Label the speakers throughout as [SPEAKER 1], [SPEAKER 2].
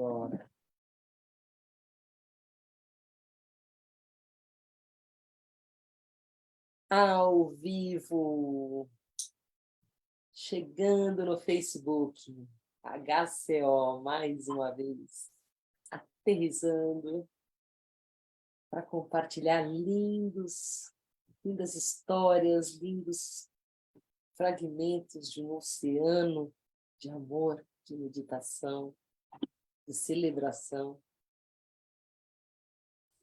[SPEAKER 1] Agora. Ao vivo, chegando no Facebook, HCO, mais uma vez, aterrissando para compartilhar lindas histórias, lindos fragmentos de um oceano de amor, de meditação, de celebração.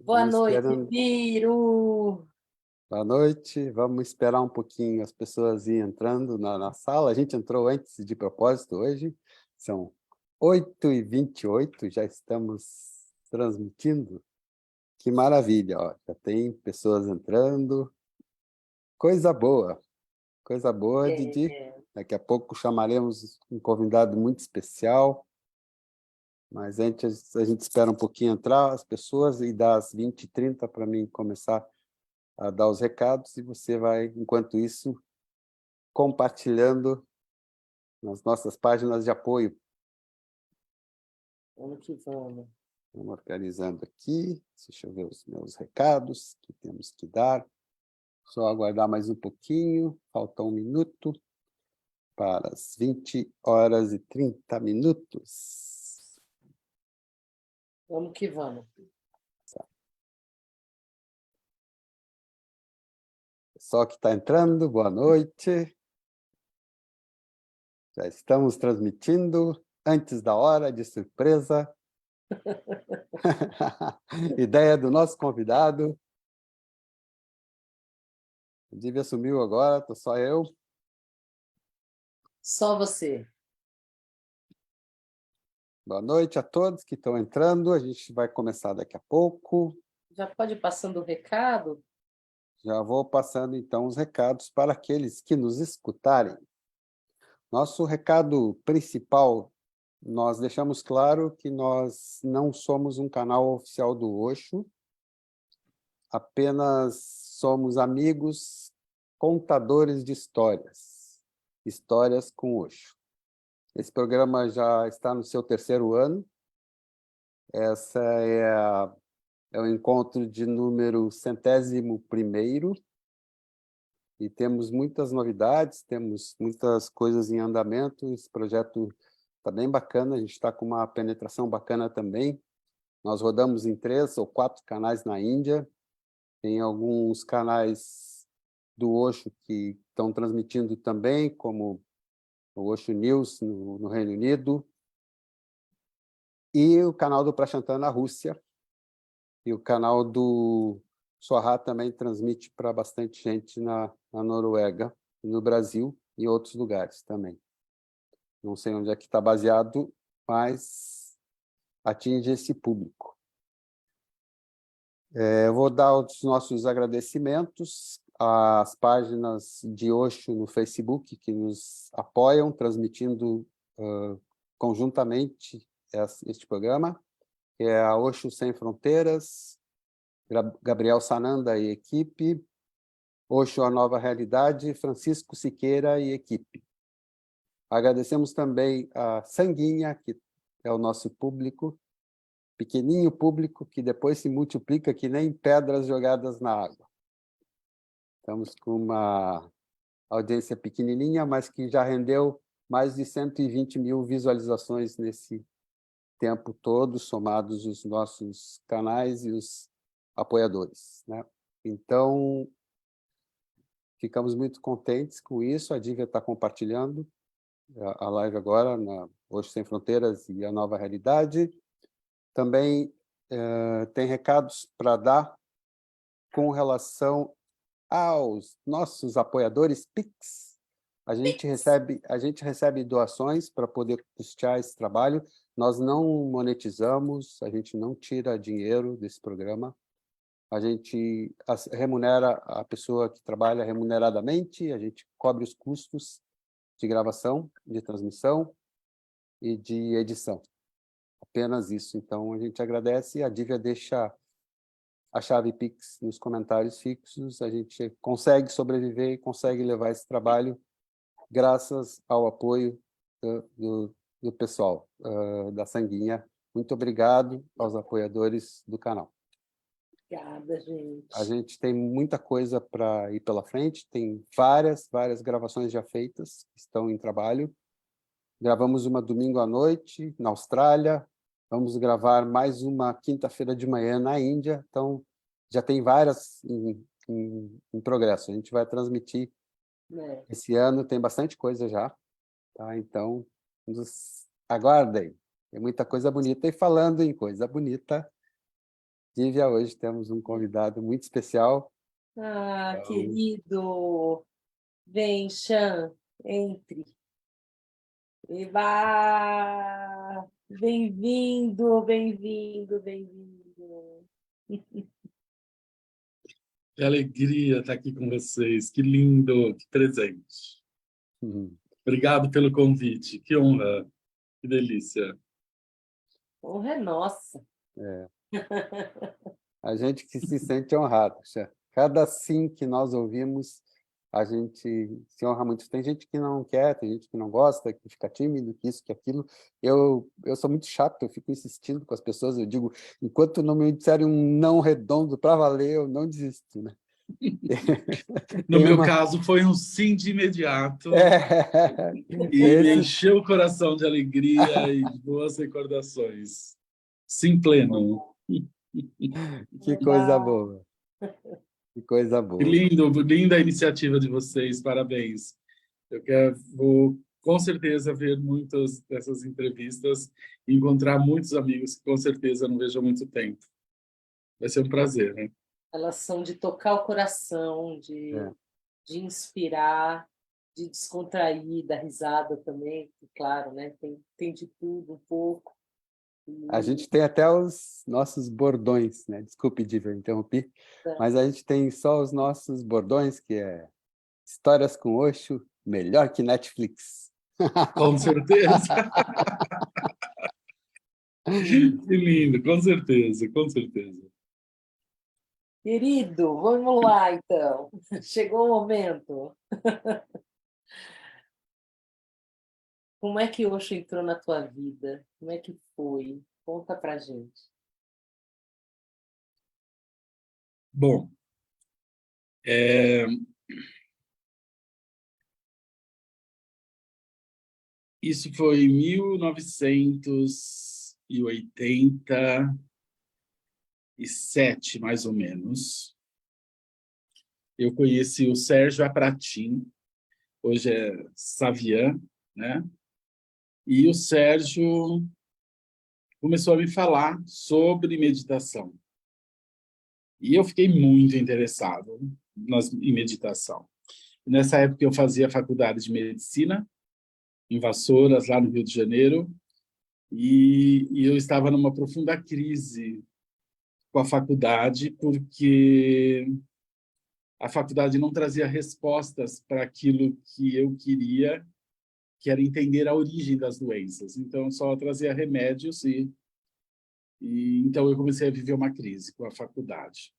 [SPEAKER 1] Boa noite, Biro!
[SPEAKER 2] Boa noite, vamos esperar um pouquinho as pessoas irem entrando na sala. A gente entrou antes de propósito hoje, são 8h28, já estamos transmitindo. Que maravilha, ó. Já tem pessoas entrando. Coisa boa, Didi. Daqui a pouco chamaremos um convidado muito especial, mas antes a gente espera um pouquinho entrar as pessoas e dá às 20h30 para mim começar a dar os recados, e você vai, enquanto isso, compartilhando nas nossas páginas de apoio.
[SPEAKER 1] Vamos que vamos.
[SPEAKER 2] Vamos organizando aqui. Deixa eu ver os meus recados que temos que dar. Só aguardar mais um pouquinho. Falta 1 minuto para as 20h30.
[SPEAKER 1] Vamos que vamos.
[SPEAKER 2] Pessoal que está entrando, boa noite. Já estamos transmitindo antes da hora, de surpresa. Ideia do nosso convidado. O Dívia sumiu agora, estou só eu.
[SPEAKER 1] Só você.
[SPEAKER 2] Boa noite a todos que estão entrando. A gente vai começar daqui a pouco.
[SPEAKER 1] Já pode ir passando o recado?
[SPEAKER 2] Já vou passando, então, os recados para aqueles que nos escutarem. Nosso recado principal, nós deixamos claro que nós não somos um canal oficial do Osho, apenas somos amigos contadores de histórias, histórias com Osho. Esse programa já está no seu 3º ano. Essa é o encontro de número 101º, e temos muitas novidades, temos muitas coisas em andamento. Esse projeto está bem bacana, a gente está com uma penetração bacana também. Nós rodamos em 3 ou 4 canais na Índia, tem alguns canais do Osho que estão transmitindo também, como o Osho News no Reino Unido, e o canal do Prashantana na Rússia, e o canal do Sohá também transmite para bastante gente na Noruega, no Brasil e em outros lugares também. Não sei onde é que está baseado, mas atinge esse público. Eu vou dar os nossos agradecimentos às páginas de Osho no Facebook, que nos apoiam, transmitindo conjuntamente este programa, que é a Osho Sem Fronteiras, Gabriel Sananda e equipe, Osho A Nova Realidade, Francisco Siqueira e equipe. Agradecemos também a Sanguinha, que é o nosso público, pequenininho público, que depois se multiplica que nem pedras jogadas na água. Estamos com uma audiência pequenininha, mas que já rendeu mais de 120 mil visualizações nesse tempo todo, somados os nossos canais e os apoiadores, né? Então, ficamos muito contentes com isso. A Dívia está compartilhando a live agora, Osho Sem Fronteiras e A Nova Realidade. Também tem recados para dar com relação aos nossos apoiadores Pix. A gente recebe doações para poder custear esse trabalho. Nós não monetizamos, a gente não tira dinheiro desse programa. A gente remunera a pessoa que trabalha remuneradamente, a gente cobre os custos de gravação, de transmissão e de edição. Apenas isso. Então, a gente agradece. A Dívia deixa a chave Pix nos comentários fixos. A gente consegue sobreviver e consegue levar esse trabalho graças ao apoio do pessoal da Sanguinha Muito obrigado aos apoiadores do canal.
[SPEAKER 1] Obrigada, gente.
[SPEAKER 2] A gente tem muita coisa para ir pela frente, tem várias gravações já feitas, que estão em trabalho. Gravamos uma domingo à noite, na Austrália, vamos gravar mais uma quinta-feira de manhã na Índia, então já tem várias em progresso. A gente vai transmitir esse ano, tem bastante coisa já, tá? Então, aguardem, tem muita coisa bonita. E falando em coisa bonita, Dívia, hoje temos um convidado muito especial.
[SPEAKER 1] Ah,
[SPEAKER 2] Então,
[SPEAKER 1] querido, vem, Chan, entre. Eba! Bem-vindo, bem-vindo, bem-vindo.
[SPEAKER 3] Que alegria estar aqui com vocês. Que lindo, que presente. Obrigado pelo convite. Que honra, que delícia.
[SPEAKER 1] Honra é nossa.
[SPEAKER 2] A gente que se sente honrado. Cada sim que nós ouvimos, a gente se honra muito. Tem gente que não quer, tem gente que não gosta, que fica tímido, que isso, que aquilo. Eu sou muito chato, eu fico insistindo com as pessoas, eu digo, enquanto não me disserem um não redondo para valer, eu não desisto, né?
[SPEAKER 3] No meu caso, foi um sim de imediato. E me encheu o coração de alegria e de boas recordações. Sim pleno.
[SPEAKER 2] Que coisa boa. Que coisa boa.
[SPEAKER 3] Que lindo, linda a iniciativa de vocês, parabéns. Vou com certeza ver muitas dessas entrevistas e encontrar muitos amigos que com certeza não vejo há muito tempo. Vai ser um prazer, né?
[SPEAKER 1] Elas são de tocar o coração, de inspirar, de descontrair, dar risada também, claro, né? Tem de tudo um pouco.
[SPEAKER 2] A gente tem até os nossos bordões, né? Desculpe, Diva, interrompi, mas a gente tem só os nossos bordões, que é Histórias com Osho, melhor que Netflix.
[SPEAKER 3] Com certeza. Que lindo, com certeza, com certeza.
[SPEAKER 1] Querido, vamos lá, então. Chegou o momento. Como é que Osho entrou na tua vida? Como é que foi? Conta pra gente.
[SPEAKER 3] Bom, isso foi em 1987, mais ou menos. Eu conheci o Sérgio Apratin, hoje é Savian, né? E o Sérgio começou a me falar sobre meditação. E eu fiquei muito interessado em meditação. Nessa época eu fazia faculdade de medicina, em Vassouras, lá no Rio de Janeiro, e eu estava numa profunda crise com a faculdade, porque a faculdade não trazia respostas para aquilo que eu queria, que era entender a origem das doenças. Então, só trazia remédios então eu comecei a viver uma crise com a faculdade.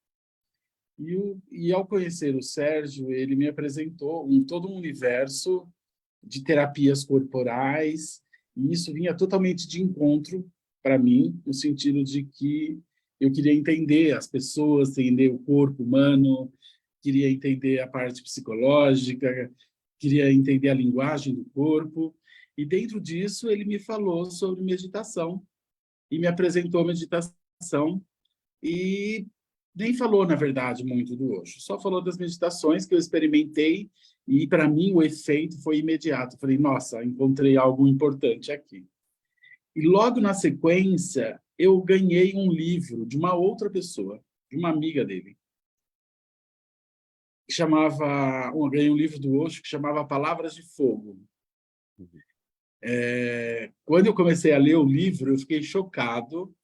[SPEAKER 3] E ao conhecer o Sérgio, ele me apresentou todo um universo de terapias corporais, e isso vinha totalmente de encontro para mim, no sentido de que eu queria entender as pessoas, entender o corpo humano, queria entender a parte psicológica, queria entender a linguagem do corpo, e dentro disso ele me falou sobre meditação, e me apresentou a meditação, e nem falou, na verdade, muito do Osho, só falou das meditações que eu experimentei, e para mim o efeito foi imediato. Falei, nossa, encontrei algo importante aqui. E logo na sequência, eu ganhei um livro de uma outra pessoa, de uma amiga dele, que ganhei um livro do Osho que chamava Palavras de Fogo. Quando eu comecei a ler o livro, eu fiquei chocado,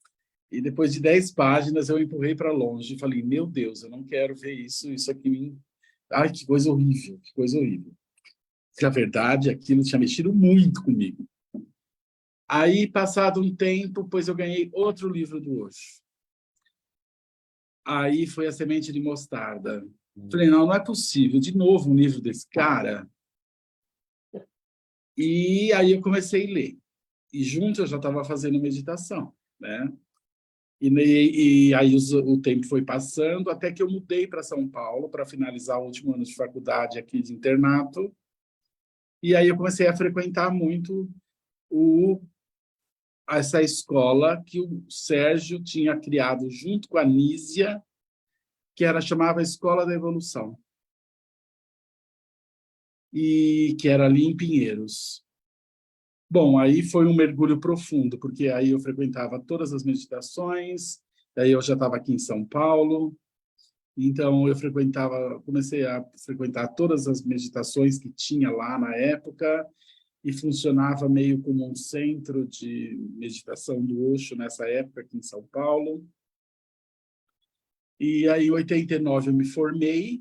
[SPEAKER 3] e depois de 10 páginas eu empurrei para longe e falei, meu Deus, eu não quero ver isso aqui ai, que coisa horrível, que coisa horrível. Na verdade, aquilo tinha mexido muito comigo. Aí, passado um tempo, pois eu ganhei outro livro do Osho. Aí foi A Semente de Mostarda. Falei, não é possível, de novo um livro desse cara. E aí eu comecei a ler. E junto eu já estava fazendo meditação. né? E aí o tempo foi passando até que eu mudei para São Paulo para finalizar o último ano de faculdade aqui de internato. E aí eu comecei a frequentar muito essa escola que o Sérgio tinha criado junto com a Nísia, que chamava Escola da Evolução, e que era ali em Pinheiros. Bom, aí foi um mergulho profundo, porque aí eu frequentava todas as meditações, aí eu já estava aqui em São Paulo, então comecei a frequentar todas as meditações que tinha lá na época, e funcionava meio como um centro de meditação do Osho nessa época aqui em São Paulo. E aí, em 89, eu me formei,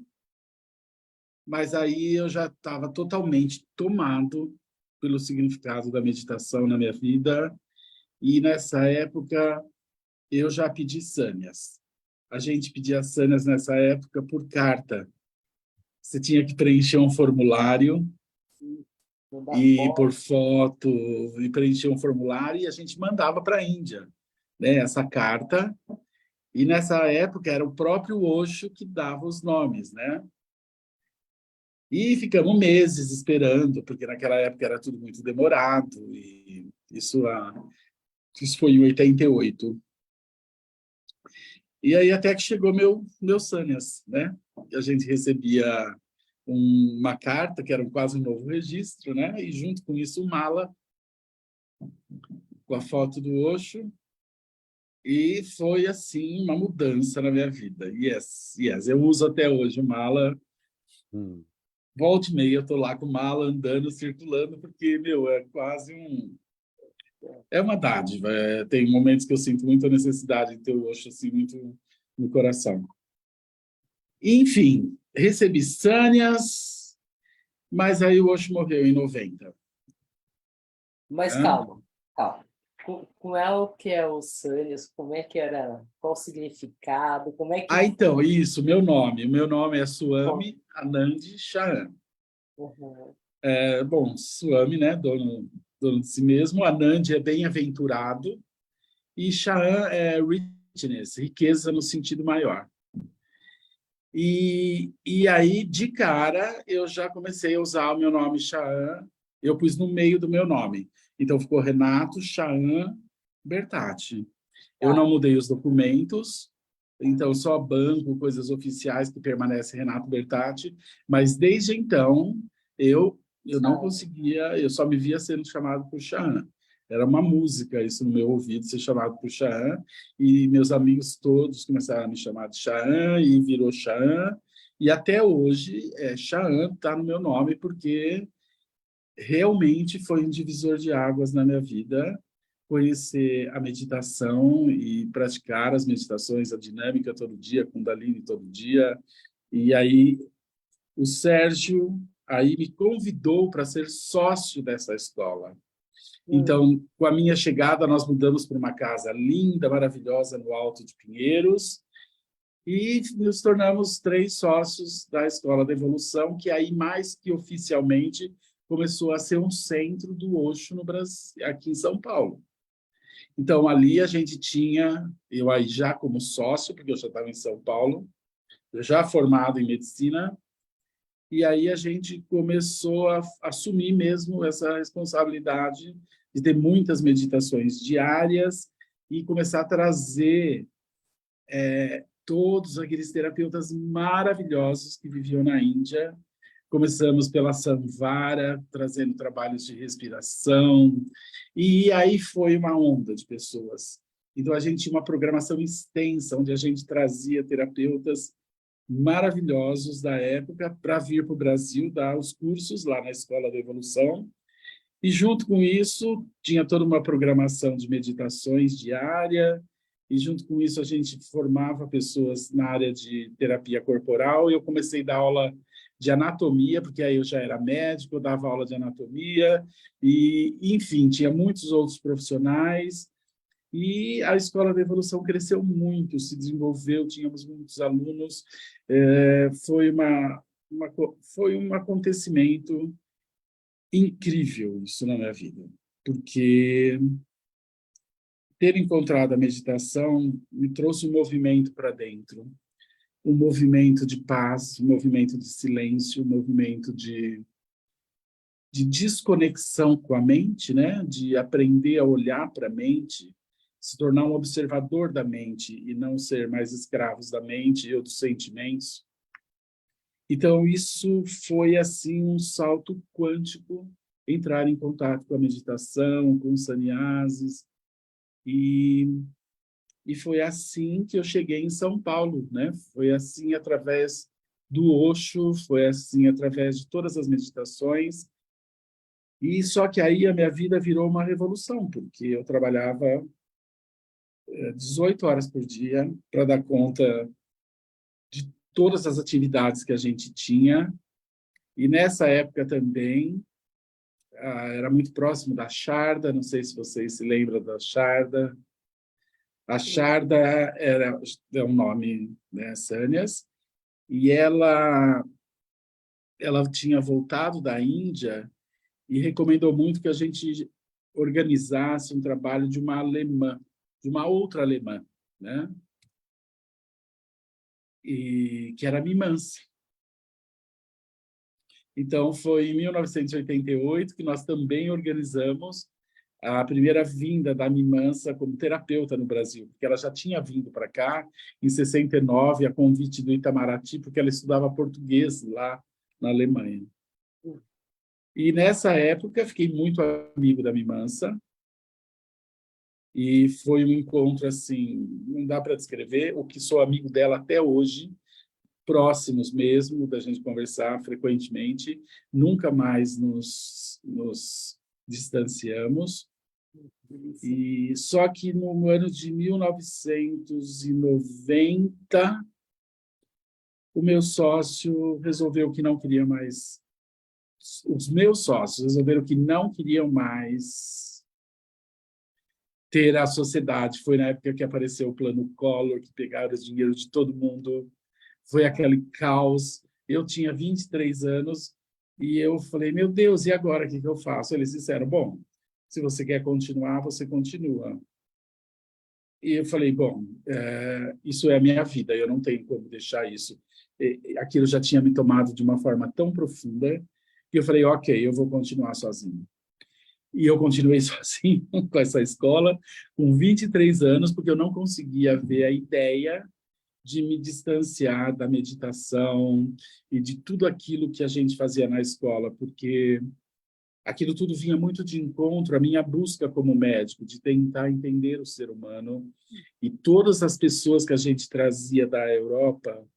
[SPEAKER 3] mas aí eu já estava totalmente tomado pelo significado da meditação na minha vida. E nessa época, eu já pedi sânias. A gente pedia sânias nessa época por carta. Você tinha que preencher um formulário e por foto, e preencher um formulário, e a gente mandava para a Índia, né, essa carta. E nessa época era o próprio Osho que dava os nomes, né? E ficamos meses esperando, porque naquela época era tudo muito demorado, e isso foi em 88. E aí até que chegou meu sânias, né? A gente recebia uma carta, que era quase um novo registro, né? E junto com isso, um mala com a foto do Osho. E foi, assim, uma mudança na minha vida. Yes. Eu uso até hoje o mala. Volta e meia, eu estou lá com o mala, andando, circulando, porque, é quase é uma dádiva. Tem momentos que eu sinto muita necessidade de ter o Osho, assim, muito no coração. Enfim, recebi sânias, mas aí o Osho morreu em 90.
[SPEAKER 1] Mas calma. Com ela, o que é o sânias? Como é que era? Qual o significado? Como é que...
[SPEAKER 3] Então, isso, meu nome. O meu nome é Swami Anand Shahan.
[SPEAKER 1] Uhum.
[SPEAKER 3] Bom, Swami, né, dono de si mesmo. Anand é bem-aventurado. E Shahan é richness, riqueza no sentido maior. E aí, de cara, eu já comecei a usar o meu nome Shahan. Eu pus no meio do meu nome. Então, ficou Renato Shahan Bertatti. Eu não mudei os documentos, então só banco, coisas oficiais que permanece Renato Bertatti, mas desde então eu não conseguia, eu só me via sendo chamado por Shahan. Era uma música isso no meu ouvido, ser chamado por Shahan, e meus amigos todos começaram a me chamar de Shahan, e virou Shahan, e até hoje Shahan está no meu nome, porque realmente foi um divisor de águas na minha vida, conhecer a meditação e praticar as meditações, a dinâmica todo dia, Kundalini todo dia. E aí o Sérgio aí me convidou para ser sócio dessa escola. Então, com a minha chegada, nós mudamos para uma casa linda, maravilhosa, no Alto de Pinheiros, e nos tornamos 3 sócios da Escola da Evolução, que aí, mais que oficialmente, começou a ser um centro do Osho no Brasil, aqui em São Paulo. Então, ali a gente tinha, eu aí já como sócio, porque eu já estava em São Paulo, já formado em medicina, e aí a gente começou a assumir mesmo essa responsabilidade de ter muitas meditações diárias e começar a trazer todos aqueles terapeutas maravilhosos que viviam na Índia. Começamos pela Samvara, trazendo trabalhos de respiração, e aí foi uma onda de pessoas. Então, a gente tinha uma programação extensa, onde a gente trazia terapeutas maravilhosos da época para vir para o Brasil dar os cursos lá na Escola da Evolução. E, junto com isso, tinha toda uma programação de meditações diária, e, junto com isso, a gente formava pessoas na área de terapia corporal, e eu comecei a dar aula de anatomia, porque aí eu já era médico, eu dava aula de anatomia, e, enfim, tinha muitos outros profissionais, e a Escola da Evolução cresceu muito, se desenvolveu, tínhamos muitos alunos, foi um acontecimento incrível isso na minha vida, porque ter encontrado a meditação me trouxe um movimento para dentro, um movimento de paz, um movimento de silêncio, um movimento de desconexão com a mente, né? De aprender a olhar para a mente, se tornar um observador da mente e não ser mais escravos da mente ou dos sentimentos. Então, isso foi, assim, um salto quântico, entrar em contato com a meditação, com os sannyasis, e foi assim que eu cheguei em São Paulo, né? Foi assim através do Osho, foi assim através de todas as meditações, e só que aí a minha vida virou uma revolução, porque eu trabalhava 18 horas por dia para dar conta de todas as atividades que a gente tinha. E nessa época também, era muito próximo da Sharda, não sei se vocês se lembram da Sharda. A Sharda é um nome, né, Sannyas, e ela tinha voltado da Índia e recomendou muito que a gente organizasse um trabalho de uma alemã, de uma outra alemã, né? E que era Mimânsa. Então, foi em 1988 que nós também organizamos a primeira vinda da Mimânsa como terapeuta no Brasil, porque ela já tinha vindo para cá em 69, a convite do Itamaraty, porque ela estudava português lá na Alemanha. E nessa época, fiquei muito amigo da Mimânsa, e foi um encontro, assim, não dá para descrever, o que sou amigo dela até hoje, próximos mesmo, da gente conversar frequentemente, nunca mais nos distanciamos. E só que no ano de 1990, o meu sócio resolveu que não queria mais. Os meus sócios resolveram que não queriam mais ter a sociedade. Foi na época que apareceu o Plano Collor, que pegaram o dinheiro de todo mundo. Foi aquele caos. Eu tinha 23 anos e eu falei, meu Deus, e agora o que eu faço? Eles disseram, bom, se você quer continuar, você continua. E eu falei, bom, isso é a minha vida, eu não tenho como deixar isso. Aquilo já tinha me tomado de uma forma tão profunda que eu falei, ok, eu vou continuar sozinho. E eu continuei sozinho com essa escola, com 23 anos, porque eu não conseguia ver a ideia de me distanciar da meditação e de tudo aquilo que a gente fazia na escola, porque aquilo tudo vinha muito de encontro à minha busca como médico, de tentar entender o ser humano. E todas as pessoas que a gente trazia da Europa,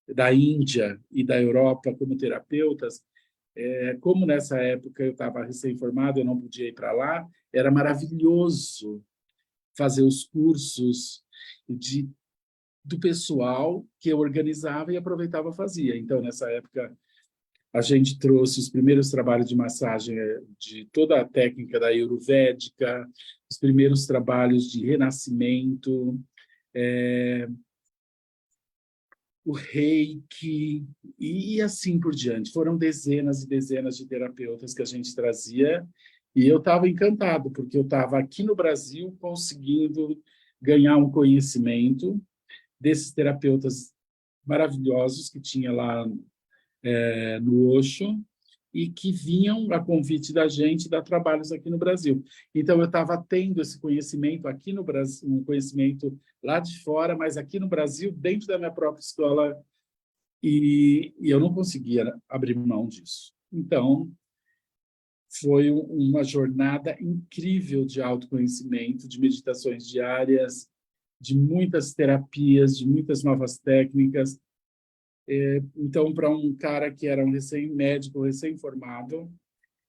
[SPEAKER 3] da Índia e da Europa como terapeutas, como nessa época eu estava recém-formado, eu não podia ir para lá, era maravilhoso fazer os cursos do pessoal que eu organizava e aproveitava e fazia. Então, nessa época, a gente trouxe os primeiros trabalhos de massagem de toda a técnica da Ayurvédica, os primeiros trabalhos de renascimento, o Reiki e assim por diante. Foram dezenas e dezenas de terapeutas que a gente trazia e eu estava encantado, porque eu estava aqui no Brasil conseguindo ganhar um conhecimento desses terapeutas maravilhosos que tinha lá no Osho e que vinham a convite da gente dar trabalhos aqui no Brasil. Então, eu estava tendo esse conhecimento aqui no Brasil, um conhecimento lá de fora, mas aqui no Brasil, dentro da minha própria escola, e eu não conseguia abrir mão disso. Então, foi uma jornada incrível de autoconhecimento, de meditações diárias, de muitas terapias, de muitas novas técnicas. Então, para um cara que era um recém-médico, recém-formado,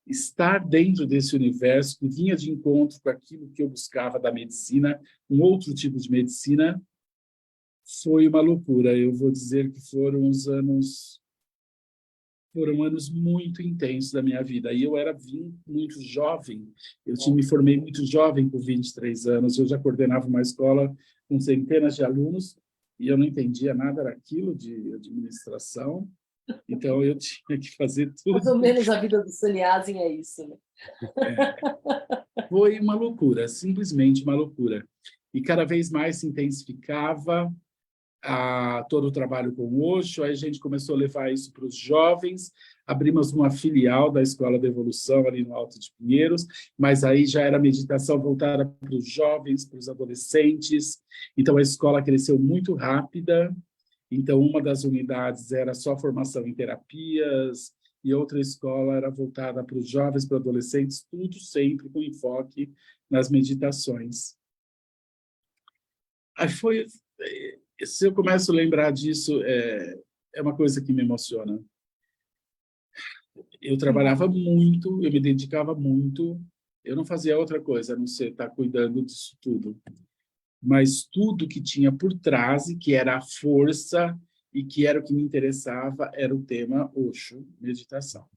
[SPEAKER 3] estar dentro desse universo que vinha de encontro com aquilo que eu buscava da medicina, um outro tipo de medicina, foi uma loucura. Eu vou dizer que foram anos muito intensos da minha vida. E eu era muito jovem. Me formei muito jovem, com 23 anos. Eu já coordenava uma escola com centenas de alunos e eu não entendia nada daquilo de administração. Então, eu tinha que fazer tudo.
[SPEAKER 1] Mais ou menos a vida do sannyasi é isso, né?
[SPEAKER 3] Foi uma loucura, simplesmente uma loucura. E cada vez mais se intensificava todo o trabalho com o Osho, aí a gente começou a levar isso para os jovens, abrimos uma filial da Escola da Evolução ali no Alto de Pinheiros, mas aí já era meditação voltada para os jovens, para os adolescentes, então a escola cresceu muito rápida, então uma das unidades era só formação em terapias, e outra escola era voltada para os jovens, para os adolescentes, tudo sempre com enfoque nas meditações. Aí foi... Se eu começo a lembrar disso, é uma coisa que me emociona. Eu trabalhava muito, eu me dedicava muito, eu não fazia outra coisa a não ser estar cuidando disso tudo. Mas tudo que tinha por trás, e que era a força, e que era o que me interessava, era o tema Osho, meditação.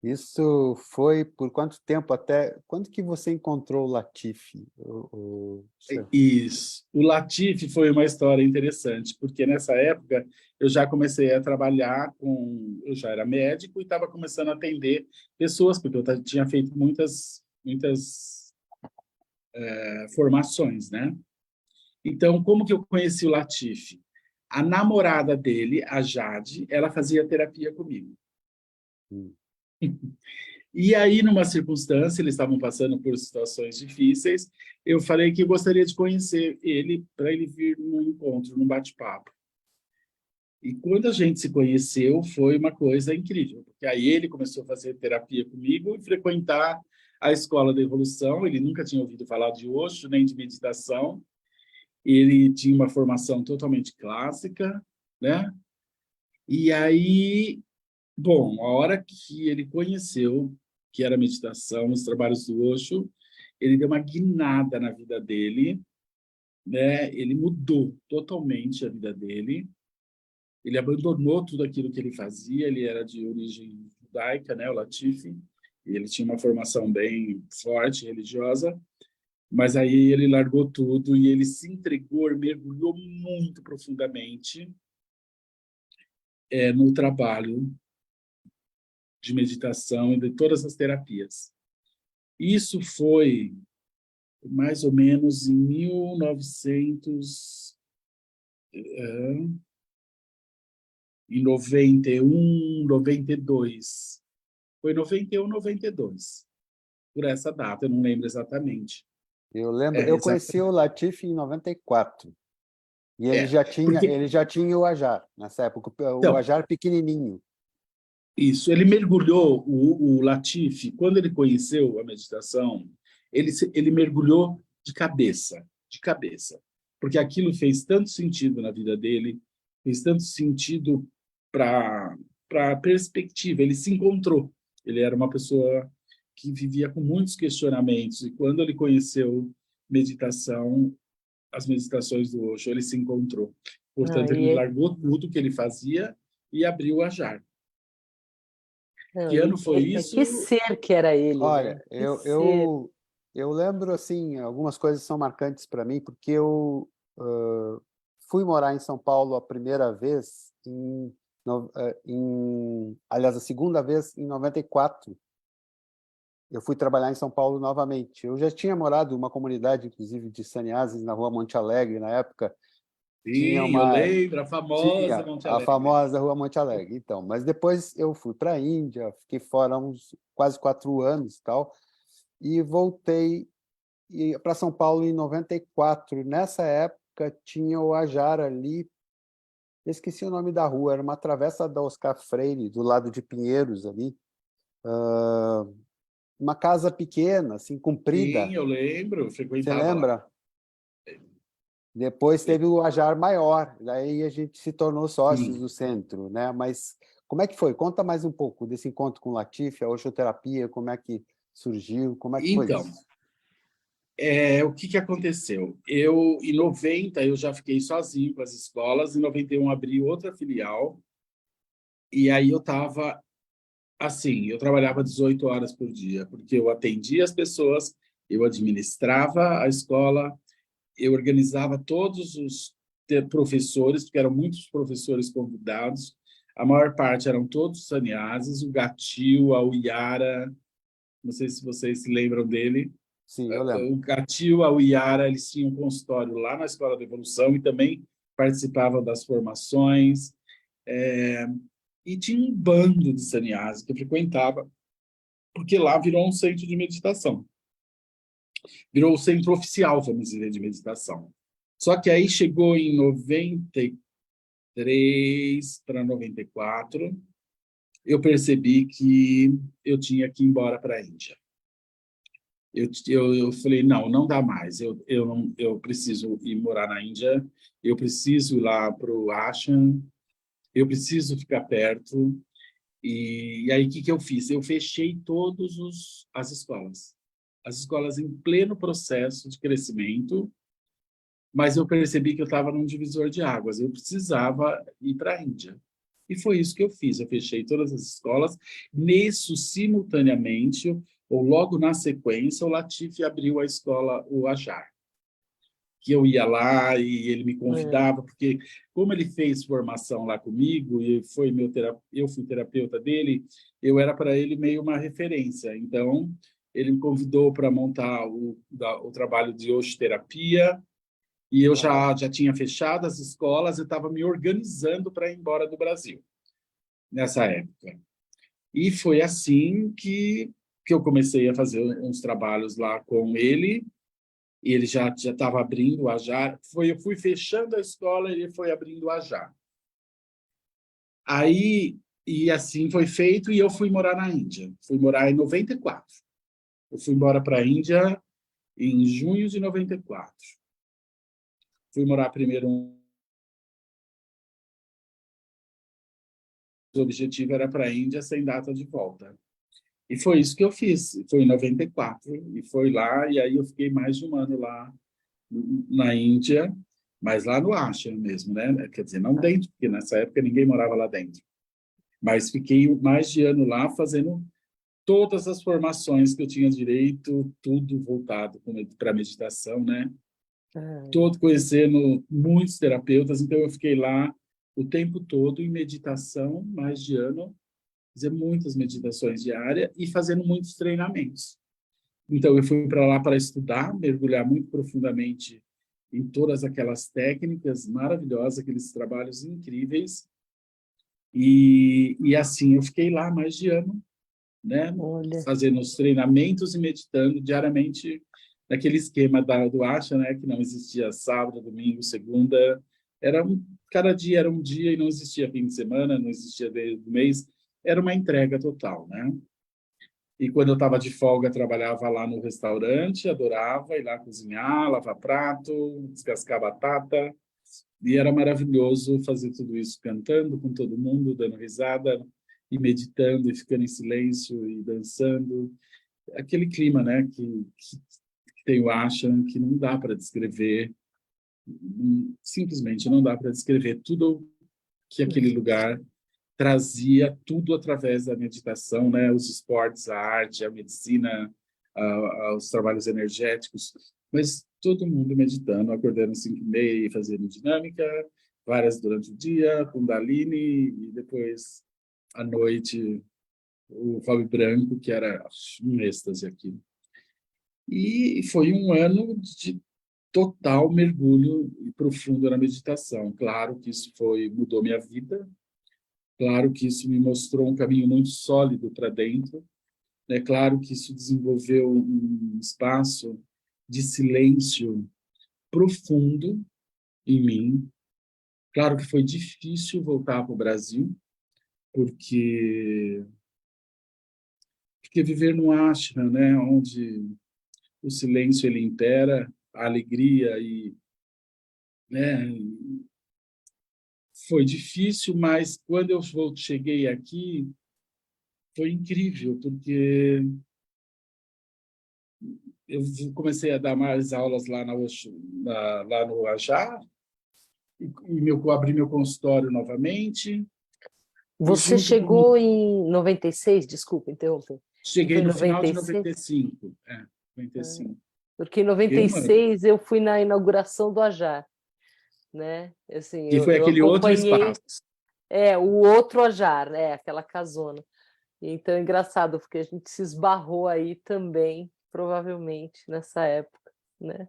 [SPEAKER 2] Isso foi por quanto tempo até... Quando que você encontrou o Latifi?
[SPEAKER 3] Isso. O Latifi foi uma história interessante, porque nessa época eu já comecei a trabalhar com... Eu já era médico e estava começando a atender pessoas, porque eu tinha feito muitas formações, né? Então, como que eu conheci o Latifi? A namorada dele, a Jade, ela fazia terapia comigo. E aí, numa circunstância, eles estavam passando por situações difíceis, eu falei que eu gostaria de conhecer ele, para ele vir num encontro, num bate-papo. E quando a gente se conheceu, foi uma coisa incrível, porque aí ele começou a fazer terapia comigo e frequentar a Escola da Evolução. Ele nunca tinha ouvido falar de Osho, nem de meditação. Ele tinha uma formação totalmente clássica, né? E aí, bom, a hora que ele conheceu que era meditação, os trabalhos do Osho, ele deu uma guinada na vida dele, né? Ele mudou totalmente a vida dele. Ele abandonou tudo aquilo que ele fazia. Ele era de origem judaica, né? O Latifi. E ele tinha uma formação bem forte, religiosa. Mas aí ele largou tudo e ele se entregou, mergulhou muito profundamente no trabalho de meditação e de todas as terapias. Isso foi mais ou menos em 1991, 92. Foi 91, 92. Por essa data, eu não lembro exatamente.
[SPEAKER 2] Eu lembro, eu conheci o Latifi em 94. E ele já tinha o Ajar, nessa época, o Ajar pequenininho.
[SPEAKER 3] Isso, ele mergulhou, o Latifi, quando ele conheceu a meditação, ele mergulhou de cabeça, porque aquilo fez tanto sentido na vida dele, fez tanto sentido para a perspectiva, ele se encontrou. Ele era uma pessoa que vivia com muitos questionamentos, e quando ele conheceu meditação, as meditações do Osho, ele se encontrou. Portanto, ele largou tudo que ele fazia e abriu o Ajar. Que ano foi isso?
[SPEAKER 1] Que ser que era ele,
[SPEAKER 2] olha,
[SPEAKER 1] né?
[SPEAKER 2] eu lembro, assim, algumas coisas são marcantes para mim, porque eu fui morar em São Paulo a primeira vez, aliás, a segunda vez em 94. Eu fui trabalhar em São Paulo novamente. Eu já tinha morado em uma comunidade, inclusive, de sannyasis na Rua Monte Alegre, na época.
[SPEAKER 3] Sim, eu lembro, a famosa Monte Alegre.
[SPEAKER 2] A famosa Rua Monte Alegre. Então, mas depois eu fui para a Índia, fiquei fora uns quase 4 anos, tal, e voltei para São Paulo em 94. Nessa época tinha o Ajar ali, esqueci o nome da rua, era uma travessa da Oscar Freire, do lado de Pinheiros ali. Uma casa pequena, assim, comprida.
[SPEAKER 3] Sim, eu lembro, frequentava.
[SPEAKER 2] Você lembra? Lá. Depois teve o Ajar maior, daí a gente se tornou sócios do centro, né? Mas como é que foi? Conta mais um pouco desse encontro com o Latifi, a Oshoterapia, como é que surgiu, como é que foi isso?
[SPEAKER 3] O que aconteceu? Em 90, eu já fiquei sozinho com as escolas, em 91 abri outra filial, e aí eu estava assim, eu trabalhava 18 horas por dia, porque eu atendia as pessoas, eu administrava a escola, eu organizava todos os professores, porque eram muitos professores convidados, a maior parte eram todos sannyasis, o Gatil, a Uyara, não sei se vocês se lembram dele.
[SPEAKER 2] Sim, eu lembro.
[SPEAKER 3] O Gatil, a Yara, eles tinham um consultório lá na Escola da Evolução e também participavam das formações. E tinha um bando de sannyasis que eu frequentava, porque lá virou um centro de meditação. Virou o centro oficial, vamos dizer, de meditação. Só que aí chegou em 93 para 94, eu percebi que eu tinha que ir embora para a Índia. Eu falei, não dá mais, eu preciso ir morar na Índia, eu preciso ir lá para o Ashram, eu preciso ficar perto. E aí, o que eu fiz? Eu fechei todas as escolas em pleno processo de crescimento, mas eu percebi que eu estava num divisor de águas, eu precisava ir para a Índia. E foi isso que eu fiz, eu fechei todas as escolas. Nisso, simultaneamente, ou logo na sequência, o Latif abriu a escola, o Ajar, que eu ia lá e ele me convidava, porque como ele fez formação lá comigo, e foi eu fui terapeuta dele, eu era para ele meio uma referência. Então, ele me convidou para montar o trabalho de osteoterapia, e eu já tinha fechado as escolas, eu estava me organizando para ir embora do Brasil, nessa época. E foi assim que eu comecei a fazer uns trabalhos lá com ele, e ele já estava abrindo o Ajar. Eu fui fechando a escola, ele foi abrindo o Ajar. Aí, e assim foi feito, e eu fui morar na Índia. Fui morar em 94. Eu fui embora para a Índia em junho de 94. Fui morar primeiro. O objetivo era para a Índia sem data de volta. E foi isso que eu fiz. Foi em 94, e foi lá, e aí eu fiquei mais de um ano lá na Índia, mas lá no Ashram mesmo, né? Quer dizer, não dentro, porque nessa época ninguém morava lá dentro. Mas fiquei mais de ano lá fazendo todas as formações que eu tinha direito, tudo voltado para meditação, né? Todo conhecendo muitos terapeutas, então eu fiquei lá o tempo todo em meditação, mais de ano, fazer muitas meditações diárias e fazendo muitos treinamentos. Então, eu fui para lá para estudar, mergulhar muito profundamente em todas aquelas técnicas maravilhosas, aqueles trabalhos incríveis. E assim, eu fiquei lá mais de ano, né? Fazendo os treinamentos e meditando diariamente naquele esquema do Ashram, né? Que não existia sábado, domingo, segunda. Cada dia era um dia e não existia fim de semana, não existia dia do mês. Era uma entrega total, né? E quando eu estava de folga, trabalhava lá no restaurante, adorava ir lá cozinhar, lavar prato, descascar batata. E era maravilhoso fazer tudo isso cantando com todo mundo, dando risada, e meditando, e ficando em silêncio, e dançando. Aquele clima, né, que tem o Ashram, que não dá para descrever, simplesmente não dá para descrever tudo que aquele lugar trazia, tudo através da meditação, né? Os esportes, a arte, a medicina, os trabalhos energéticos, mas todo mundo meditando, acordando às 5h30 e fazendo dinâmica, várias durante o dia, Kundalini, e depois, à noite, o Fábio Branco, que era um êxtase aqui. E foi um ano de total mergulho profundo na meditação. Claro que isso mudou minha vida. Claro que isso me mostrou um caminho muito sólido para dentro. É claro que isso desenvolveu um espaço de silêncio profundo em mim. Claro que foi difícil voltar para o Brasil, porque viver no ashram, né, onde o silêncio ele impera, a alegria né, foi difícil, mas quando eu cheguei aqui foi incrível, porque eu comecei a dar mais aulas lá lá no Ajar, e abri meu consultório novamente.
[SPEAKER 1] Você chegou em 96, desculpa interromper.
[SPEAKER 3] Cheguei no final de 95. 95.
[SPEAKER 1] Porque em 96 eu fui na inauguração do Ajar, né? Assim,
[SPEAKER 3] que foi aquele outro espaço.
[SPEAKER 1] O outro Ajar, aquela casona. Então é engraçado, porque a gente se esbarrou aí também, provavelmente, nessa época, né?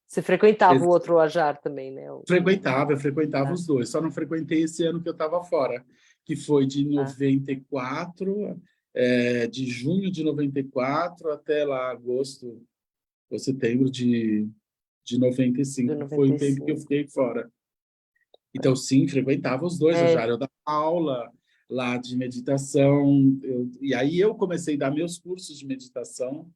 [SPEAKER 1] Você frequentava o outro Ajar também, né?
[SPEAKER 3] Eu frequentava os dois. Só não frequentei esse ano que eu estava fora, que foi de 94, de junho de 94 até lá agosto ou setembro de 95.
[SPEAKER 1] De
[SPEAKER 3] Foi o tempo que eu
[SPEAKER 1] 95.
[SPEAKER 3] fiquei fora. Então, sim, frequentava os dois.
[SPEAKER 1] É,
[SPEAKER 3] Eu dava aula lá de meditação. E aí eu comecei a dar meus cursos de meditação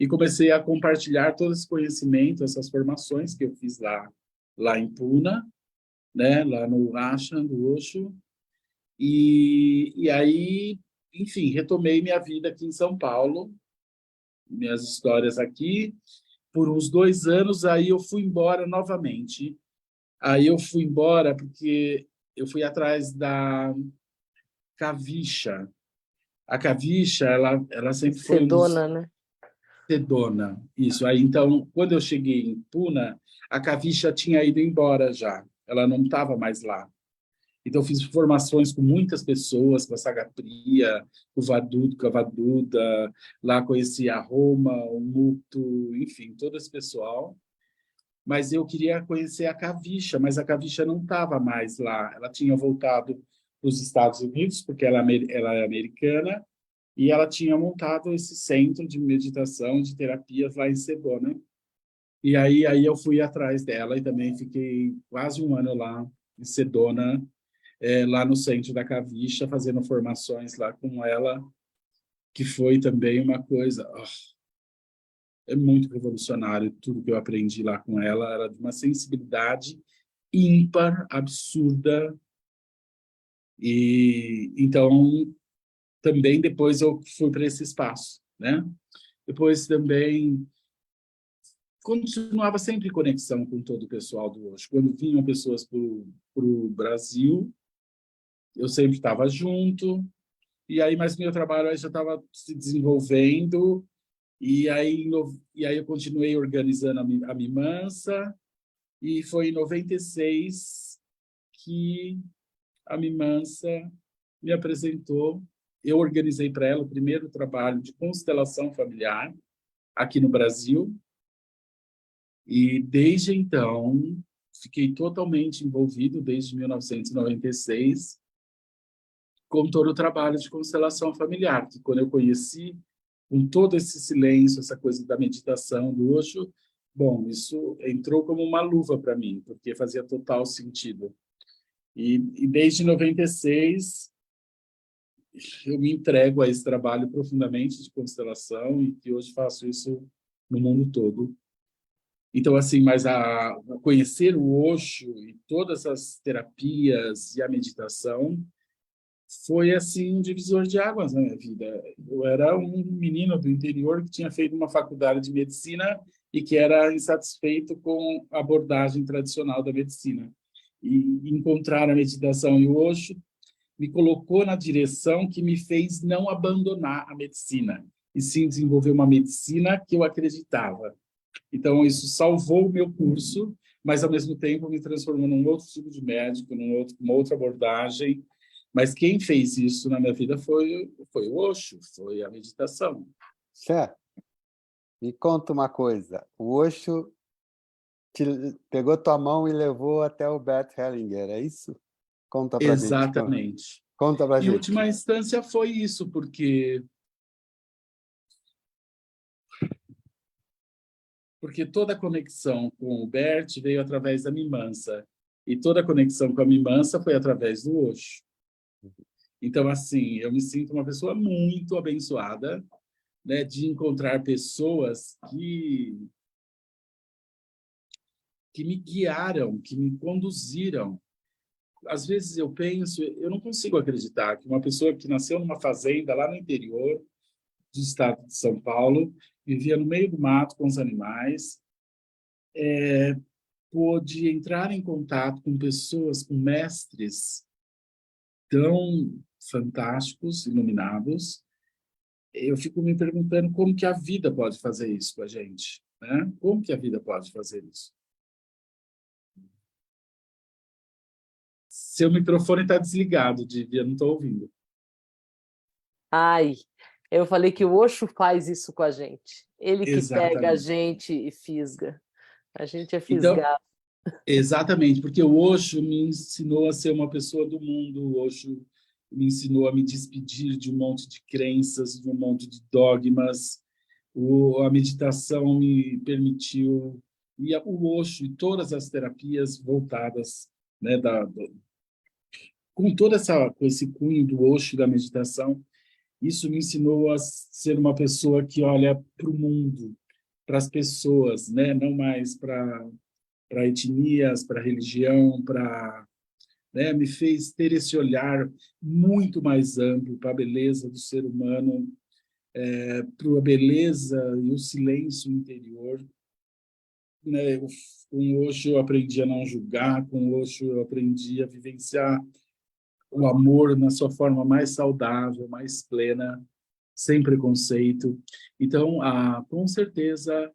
[SPEAKER 3] e comecei a compartilhar todo esse conhecimento, essas formações que eu fiz lá em Puna, né, lá no Ashram do Osho. E aí, enfim, retomei minha vida aqui em São Paulo, minhas histórias aqui. Por uns 2 anos, aí eu fui embora novamente. Aí eu fui embora porque eu fui atrás da Kavisha. A Kavisha, ela sempre foi um dos
[SPEAKER 1] Sedona, né?
[SPEAKER 3] Sedona. Isso. Aí, então, quando eu cheguei em Puna, a Kavisha tinha ido embora já. Ela não estava mais lá. Então, eu fiz formações com muitas pessoas, com a Sagapriya, com o Vaduda, com a Vaduda. Lá conheci a Roma, o Mukto, enfim, todo esse pessoal. Mas eu queria conhecer a Kavisha, mas a Kavisha não estava mais lá. Ela tinha voltado para os Estados Unidos, porque ela é americana, e ela tinha montado esse centro de meditação, de terapias lá em Sedona. E aí eu fui atrás dela e também fiquei quase um ano lá em Sedona, lá no centro da Kavisha, fazendo formações lá com ela, que foi também uma coisa... é muito revolucionário tudo que eu aprendi lá com ela. Era de uma sensibilidade ímpar, absurda. E então também depois eu fui para esse espaço, né? Depois também continuava sempre em conexão com todo o pessoal do Osho. Quando vinham pessoas para o Brasil, eu sempre estava junto. E aí, mas meu trabalho aí já estava se desenvolvendo. E aí eu continuei organizando a Mimansa. E foi em 96 que a Mimansa me apresentou. Eu organizei para ela o primeiro trabalho de constelação familiar aqui no Brasil. E desde então, fiquei totalmente envolvido, desde 1996, com todo o trabalho de constelação familiar, que quando eu conheci, com todo esse silêncio, essa coisa da meditação, do Osho, bom, isso entrou como uma luva para mim, porque fazia total sentido. E desde 96 eu me entrego a esse trabalho profundamente de constelação e que hoje faço isso no mundo todo. Então, assim, mas a conhecer o Osho e todas as terapias e a meditação foi, assim, um divisor de águas na minha vida. Eu era um menino do interior que tinha feito uma faculdade de medicina e que era insatisfeito com a abordagem tradicional da medicina. E encontrar a meditação e o Osho me colocou na direção que me fez não abandonar a medicina, e sim desenvolver uma medicina que eu acreditava. Então, isso salvou o meu curso, mas, ao mesmo tempo, me transformou num outro tipo de médico, uma outra abordagem. Mas quem fez isso na minha vida foi o Osho, foi a meditação.
[SPEAKER 2] Certo. Me conta uma coisa. O Osho pegou tua mão e levou até o Bert Hellinger, é isso? Conta pra gente.
[SPEAKER 3] Exatamente.
[SPEAKER 2] Conta pra
[SPEAKER 3] Em
[SPEAKER 2] gente.
[SPEAKER 3] última instância, foi isso, porque toda a conexão com o Bert veio através da Mimansa, e toda a conexão com a Mimansa foi através do Osho. Então, assim, eu me sinto uma pessoa muito abençoada, né, de encontrar pessoas que me guiaram, que me conduziram. Às vezes eu penso, eu não consigo acreditar que uma pessoa que nasceu numa fazenda lá no interior do estado de São Paulo, vivia no meio do mato com os animais, pôde entrar em contato com pessoas, com mestres tão fantásticos, iluminados. Eu fico me perguntando como que a vida pode fazer isso com a gente, né? Como que a vida pode fazer isso? Seu microfone está desligado, Divya, não estou ouvindo.
[SPEAKER 1] Ai, eu falei que o Osho faz isso com a gente. Ele que pega a
[SPEAKER 3] Exatamente.
[SPEAKER 1] gente e fisga. A gente é
[SPEAKER 3] Então,
[SPEAKER 1] fisgado.
[SPEAKER 3] exatamente, porque o Osho me ensinou a ser uma pessoa do mundo, o Osho me ensinou a me despedir de um monte de crenças, de um monte de dogmas. A meditação me permitiu, e o Osho e todas as terapias voltadas, né, com com esse cunho do Osho e da meditação, isso me ensinou a ser uma pessoa que olha para o mundo, para as pessoas, né, não mais para etnias, para religião, né, me fez ter esse olhar muito mais amplo para a beleza do ser humano, para a beleza e o silêncio interior, né? Com o Osho eu aprendi a não julgar, com o Osho eu aprendi a vivenciar o amor na sua forma mais saudável, mais plena, sem preconceito. Então, com certeza,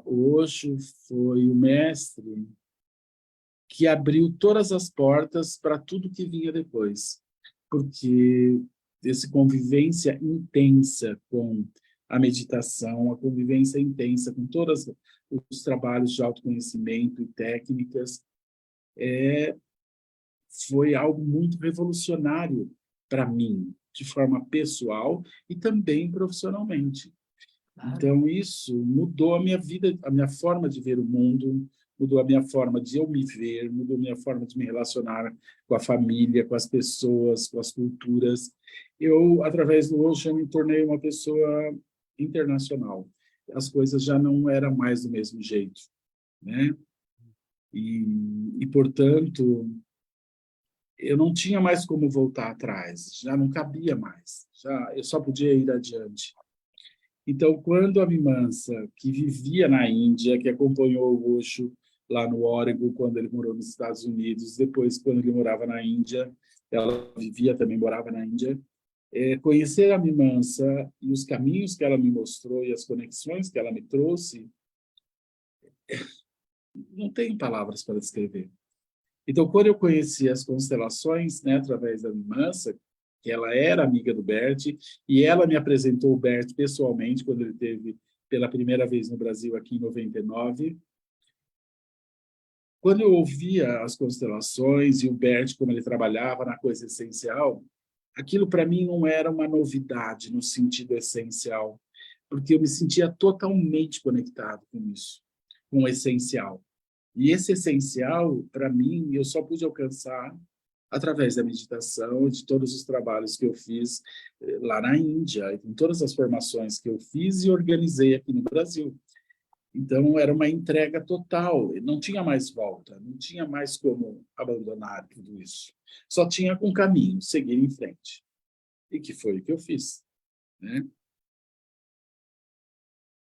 [SPEAKER 3] o Osho foi o mestre que abriu todas as portas para tudo que vinha depois, porque essa convivência intensa com a meditação, a convivência intensa com todos os trabalhos de autoconhecimento e técnicas, foi algo muito revolucionário para mim, de forma pessoal e também profissionalmente.
[SPEAKER 1] Claro.
[SPEAKER 3] Então, isso mudou a minha vida, a minha forma de ver o mundo, mudou a minha forma de eu me ver, mudou a minha forma de me relacionar com a família, com as pessoas, com as culturas. Eu, através do Ocean, me tornei uma pessoa internacional. As coisas já não eram mais do mesmo jeito, né? Portanto, eu não tinha mais como voltar atrás, já não cabia mais, já eu só podia ir adiante. Então, quando a Mimansa, que vivia na Índia, que acompanhou o Osho lá no Oregon, quando ele morou nos Estados Unidos, depois, quando ele morava na Índia, ela vivia também, morava na Índia, conhecer a Mimansa e os caminhos que ela me mostrou e as conexões que ela me trouxe, não tenho palavras para descrever. Então, quando eu conheci as constelações, né, através da Mimansa, que ela era amiga do Bert, e ela me apresentou o Bert pessoalmente, quando ele esteve pela primeira vez no Brasil, aqui em 99. Quando eu ouvia as constelações e o Bert, como ele trabalhava na coisa essencial, aquilo para mim não era uma novidade no sentido essencial, porque eu me sentia totalmente conectado com isso, com o essencial. E esse essencial, para mim, eu só pude alcançar através da meditação, de todos os trabalhos que eu fiz lá na Índia, e com todas as formações que eu fiz e organizei aqui no Brasil. Então, era uma entrega total, não tinha mais volta, não tinha mais como abandonar tudo isso. Só tinha um caminho, seguir em frente. E que foi o que eu fiz, né?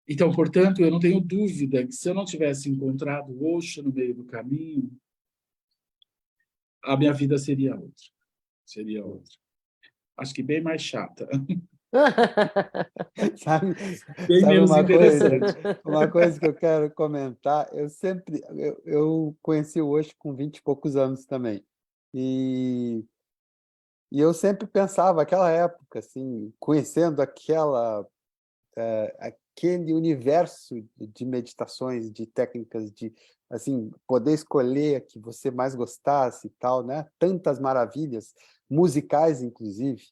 [SPEAKER 3] Então, portanto, eu não tenho dúvida que se eu não tivesse encontrado o Osho no meio do caminho, a minha vida seria outra. Seria outra. Acho que bem mais chata.
[SPEAKER 2] Sabe,
[SPEAKER 3] Bem
[SPEAKER 2] sabe
[SPEAKER 3] menos interessante.
[SPEAKER 2] uma coisa que eu quero comentar, eu conheci o Osho com 20 e poucos anos também. E, e eu sempre pensava, aquela época, assim, conhecendo aquele universo de meditações, de técnicas, de assim poder escolher a que você mais gostasse e tal, né? Tantas maravilhas musicais, inclusive,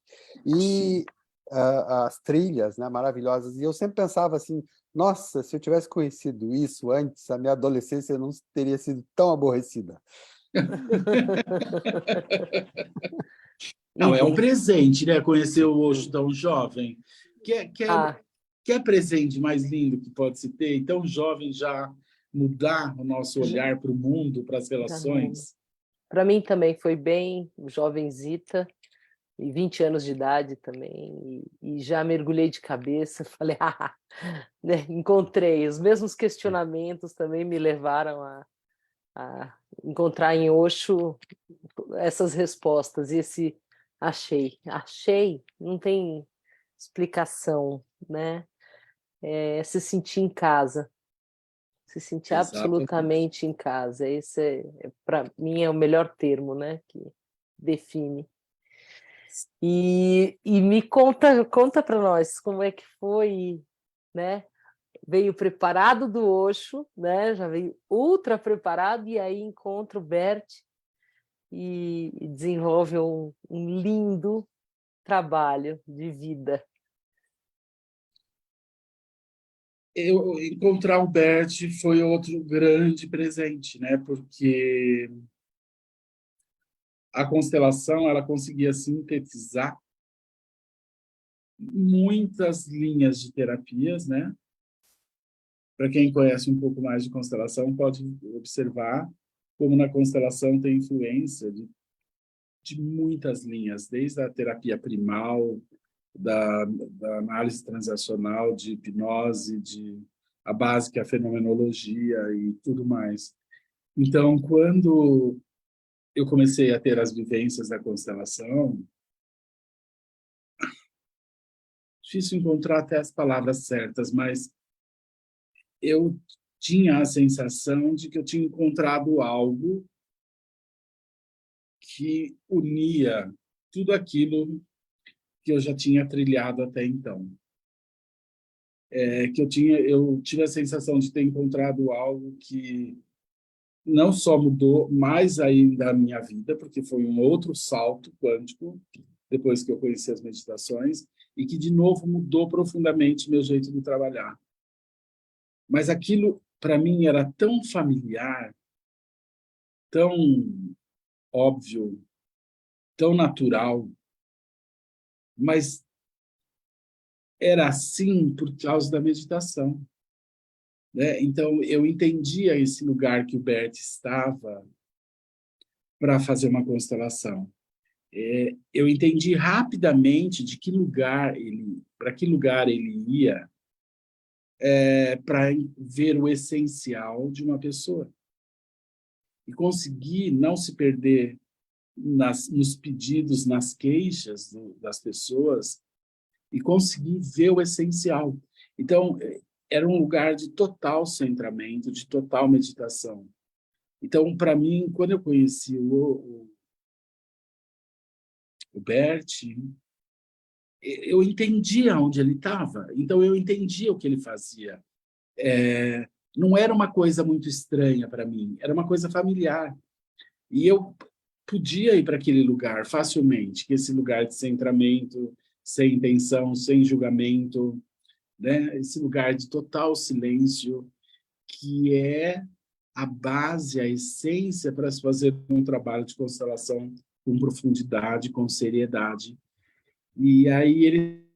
[SPEAKER 2] e as trilhas, né, maravilhosas. E eu sempre pensava assim, nossa, se eu tivesse conhecido isso antes, a minha adolescência não teria sido tão aborrecida.
[SPEAKER 3] Não, é um
[SPEAKER 1] Idem.
[SPEAKER 3] presente, né? Conhecer o Osho tão jovem.
[SPEAKER 1] Ah,
[SPEAKER 3] Que é presente mais lindo que pode se ter? E tão jovem já mudar o nosso
[SPEAKER 1] já,
[SPEAKER 3] olhar para o mundo, para as
[SPEAKER 1] já muda.
[SPEAKER 3] relações.
[SPEAKER 1] Para mim também foi bem jovenzita, e 20 anos de idade também, e já mergulhei de cabeça, falei, né, encontrei. Os mesmos questionamentos também me levaram a encontrar em Osho essas respostas, e esse achei, não tem explicação, né? É se sentir em casa, se sentir
[SPEAKER 3] Exatamente.
[SPEAKER 1] absolutamente em casa. Esse para mim é o melhor termo, né? Que define. E me conta para nós como é que foi, né? Veio preparado do Osho, né? Já veio ultra preparado, e aí encontra o Bert e desenvolve um lindo trabalho de vida.
[SPEAKER 3] Encontrar o Bert foi outro grande presente, né? Porque a constelação ela conseguia sintetizar muitas linhas de terapias, né? Para quem conhece um pouco mais de constelação, pode observar como na constelação tem influência de muitas linhas, desde a terapia primal, da análise transacional, de hipnose, de a básica, a fenomenologia e tudo mais. Então, quando eu comecei a ter as vivências da constelação, difícil encontrar até as palavras certas, mas eu tinha a sensação de que eu tinha encontrado algo que unia tudo aquilo que eu já tinha trilhado até então. Eu tive a sensação de ter encontrado algo que não só mudou mais ainda a minha vida, porque foi um outro salto quântico depois que eu conheci as meditações, e que de novo mudou profundamente meu jeito de trabalhar. Mas aquilo para mim era tão familiar, tão óbvio, tão natural, mas era assim por causa da meditação, né? Então eu entendia esse lugar que o Bert estava para fazer uma constelação. Eu entendi rapidamente de que lugar para que lugar ele ia, para ver o essencial de uma pessoa e conseguir não se perder nos pedidos, nas queixas das pessoas, e conseguir ver o essencial. Então, era um lugar de total centramento, de total meditação. Então, para mim, quando eu conheci o Bert, eu entendia onde ele estava. Então, eu entendia o que ele fazia. Não era uma coisa muito estranha para mim, era uma coisa familiar. E eu podia ir para aquele lugar facilmente, que esse lugar de centramento, sem intenção, sem julgamento, né? Esse lugar de total silêncio, que é a base, a essência para se fazer um trabalho de constelação com profundidade, com seriedade. E aí ele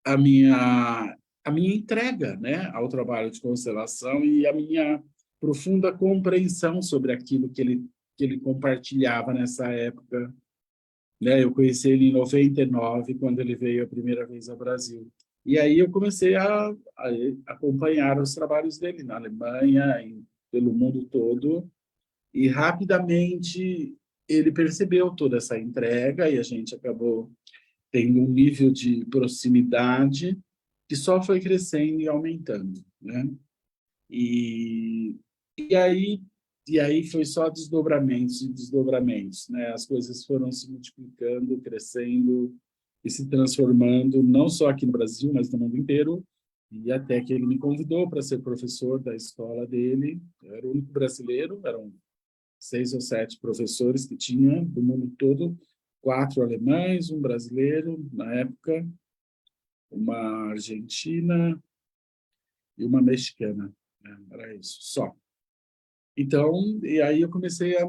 [SPEAKER 3] a minha entrega, né, ao trabalho de constelação e a minha profunda compreensão sobre aquilo que ele compartilhava nessa época, né? Eu conheci ele em 99, quando ele veio a primeira vez ao Brasil. E aí eu comecei a acompanhar os trabalhos dele na Alemanha, pelo mundo todo, e rapidamente ele percebeu toda essa entrega e a gente acabou tendo um nível de proximidade que só foi crescendo e aumentando, né? E, e aí foi só desdobramentos e desdobramentos, né? As coisas foram se multiplicando, crescendo e se transformando, não só aqui no Brasil, mas no mundo inteiro, e até que ele me convidou para ser professor da escola dele. Eu era o único brasileiro, eram 6 ou 7 professores que tinha do mundo todo, 4 alemães, um brasileiro, na época, uma argentina e uma mexicana, né? Era isso, só. Então, e aí eu comecei a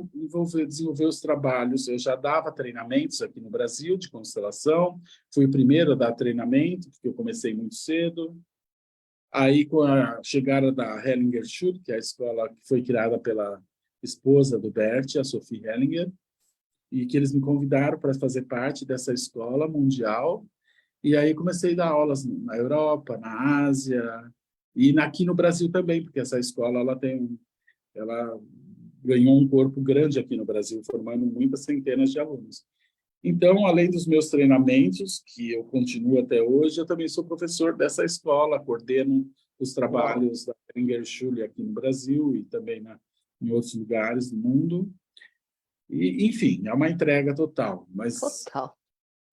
[SPEAKER 3] desenvolver os trabalhos. Eu já dava treinamentos aqui no Brasil de constelação, fui o primeiro a dar treinamento, porque eu comecei muito cedo. Aí, com a chegada da Hellinger Schule, que é a escola que foi criada pela esposa do Bert, a Sophie Hellinger, e que eles me convidaram para fazer parte dessa escola mundial. E aí comecei a dar aulas na Europa, na Ásia, e aqui no Brasil também, porque essa escola ela ganhou um corpo grande aqui no Brasil, formando muitas centenas de alunos. Então, além dos meus treinamentos, que eu continuo até hoje, eu também sou professor dessa escola, coordeno os trabalhos da Inger Schule aqui no Brasil e também em outros lugares do mundo. E, enfim, é uma entrega total, mas
[SPEAKER 1] Total.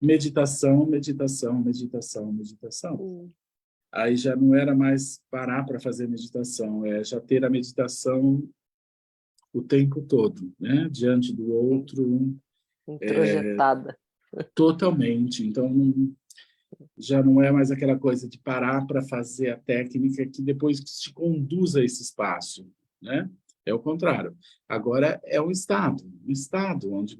[SPEAKER 3] meditação, meditação, meditação, meditação. Aí já não era mais parar para fazer meditação, é já ter a meditação o tempo todo, né? Diante do outro.
[SPEAKER 1] Introjetada.
[SPEAKER 3] Totalmente. Então, já não é mais aquela coisa de parar para fazer a técnica que depois te conduz a esse espaço, né? É o contrário. Agora é um estado onde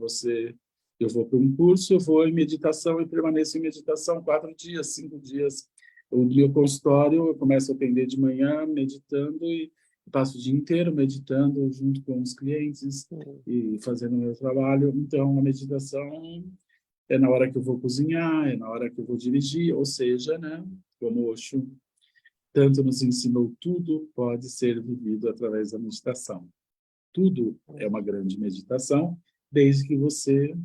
[SPEAKER 3] eu vou para um curso, eu vou em meditação e permaneço em meditação 4 dias, 5 dias. O meu consultório, eu começo a atender de manhã, meditando, e passo o dia inteiro meditando junto com os clientes e fazendo o meu trabalho. Então, a meditação é na hora que eu vou cozinhar, é na hora que eu vou dirigir, ou seja, né, como o Osho tanto nos ensinou, tudo pode ser vivido através da meditação. Tudo é uma grande meditação, desde que você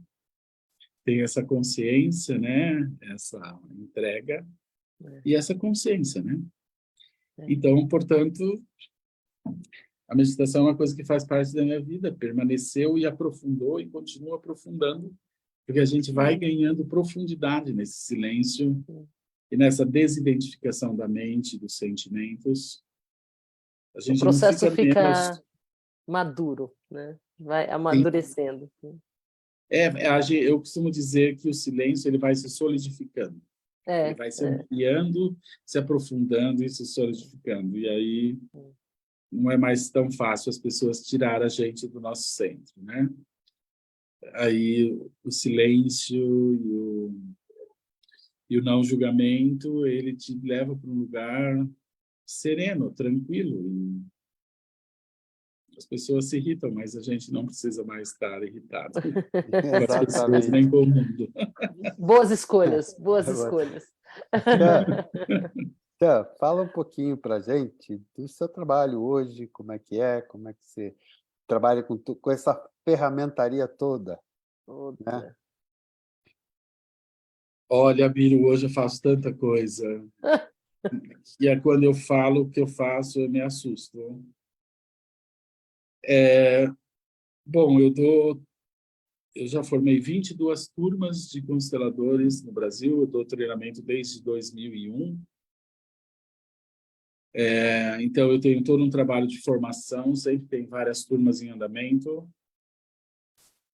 [SPEAKER 3] tenha essa consciência, né, essa entrega e essa consciência, né? Então, portanto, a meditação é uma coisa que faz parte da minha vida, permaneceu e aprofundou e continua aprofundando, porque a gente vai ganhando profundidade nesse silêncio e nessa desidentificação da mente, dos sentimentos. A gente
[SPEAKER 1] O processo
[SPEAKER 3] não fica menos...
[SPEAKER 1] maduro, né? Vai amadurecendo.
[SPEAKER 3] Eu costumo dizer que o silêncio ele vai se solidificando. Ele vai se ampliando, se aprofundando e se solidificando. E aí não é mais tão fácil as pessoas tirar a gente do nosso centro, né? Aí o silêncio e o não julgamento, ele te leva para um lugar sereno, tranquilo. E as pessoas se irritam, mas a gente não precisa mais estar irritado com as pessoas nem com o mundo.
[SPEAKER 1] Boas escolhas, boas escolhas.
[SPEAKER 2] Então, fala um pouquinho para a gente do seu trabalho hoje, como é que você trabalha com essa ferramentaria toda, né?
[SPEAKER 3] Olha, Biro, hoje eu faço tanta coisa. E é quando eu falo o que eu faço, eu me assusto. Bom, eu já formei 22 turmas de consteladores no Brasil, eu dou treinamento desde 2001. Então, eu tenho todo um trabalho de formação, sempre tem várias turmas em andamento.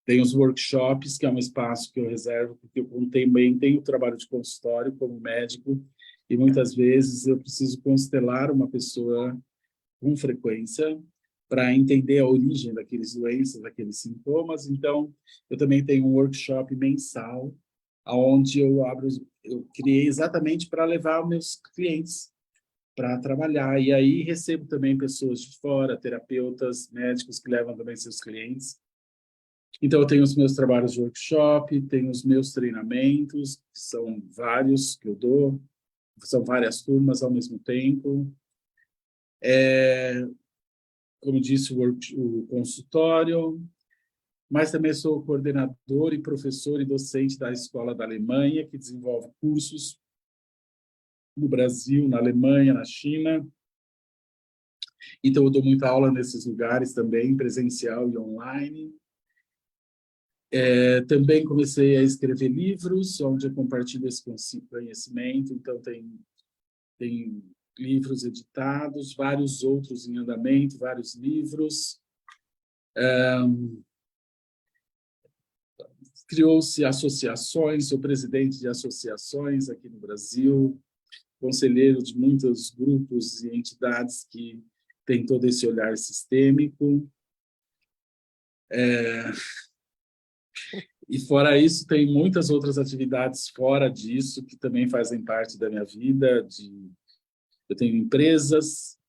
[SPEAKER 3] Tem os workshops, que é um espaço que eu reservo, porque eu também tenho trabalho de consultório como médico, e muitas vezes eu preciso constelar uma pessoa com frequência para entender a origem daqueles doenças, daqueles sintomas. Então, eu também tenho um workshop mensal, onde eu criei exatamente para levar os meus clientes para trabalhar. E aí recebo também pessoas de fora, terapeutas, médicos que levam também seus clientes. Então, eu tenho os meus trabalhos de workshop, tenho os meus treinamentos, que são vários que eu dou, são várias turmas ao mesmo tempo. Como disse, o consultório, mas também sou coordenador e professor e docente da Escola da Alemanha, que desenvolve cursos no Brasil, na Alemanha, na China. Então, eu dou muita aula nesses lugares também, presencial e online. Também comecei a escrever livros, onde eu compartilho esse conhecimento. Então, tem livros editados, vários outros em andamento, vários livros. Criou-se associações, sou presidente de associações aqui no Brasil, conselheiro de muitos grupos e entidades que têm todo esse olhar sistêmico. E fora isso, tem muitas outras atividades fora disso que também fazem parte da minha vida. Eu tenho empresas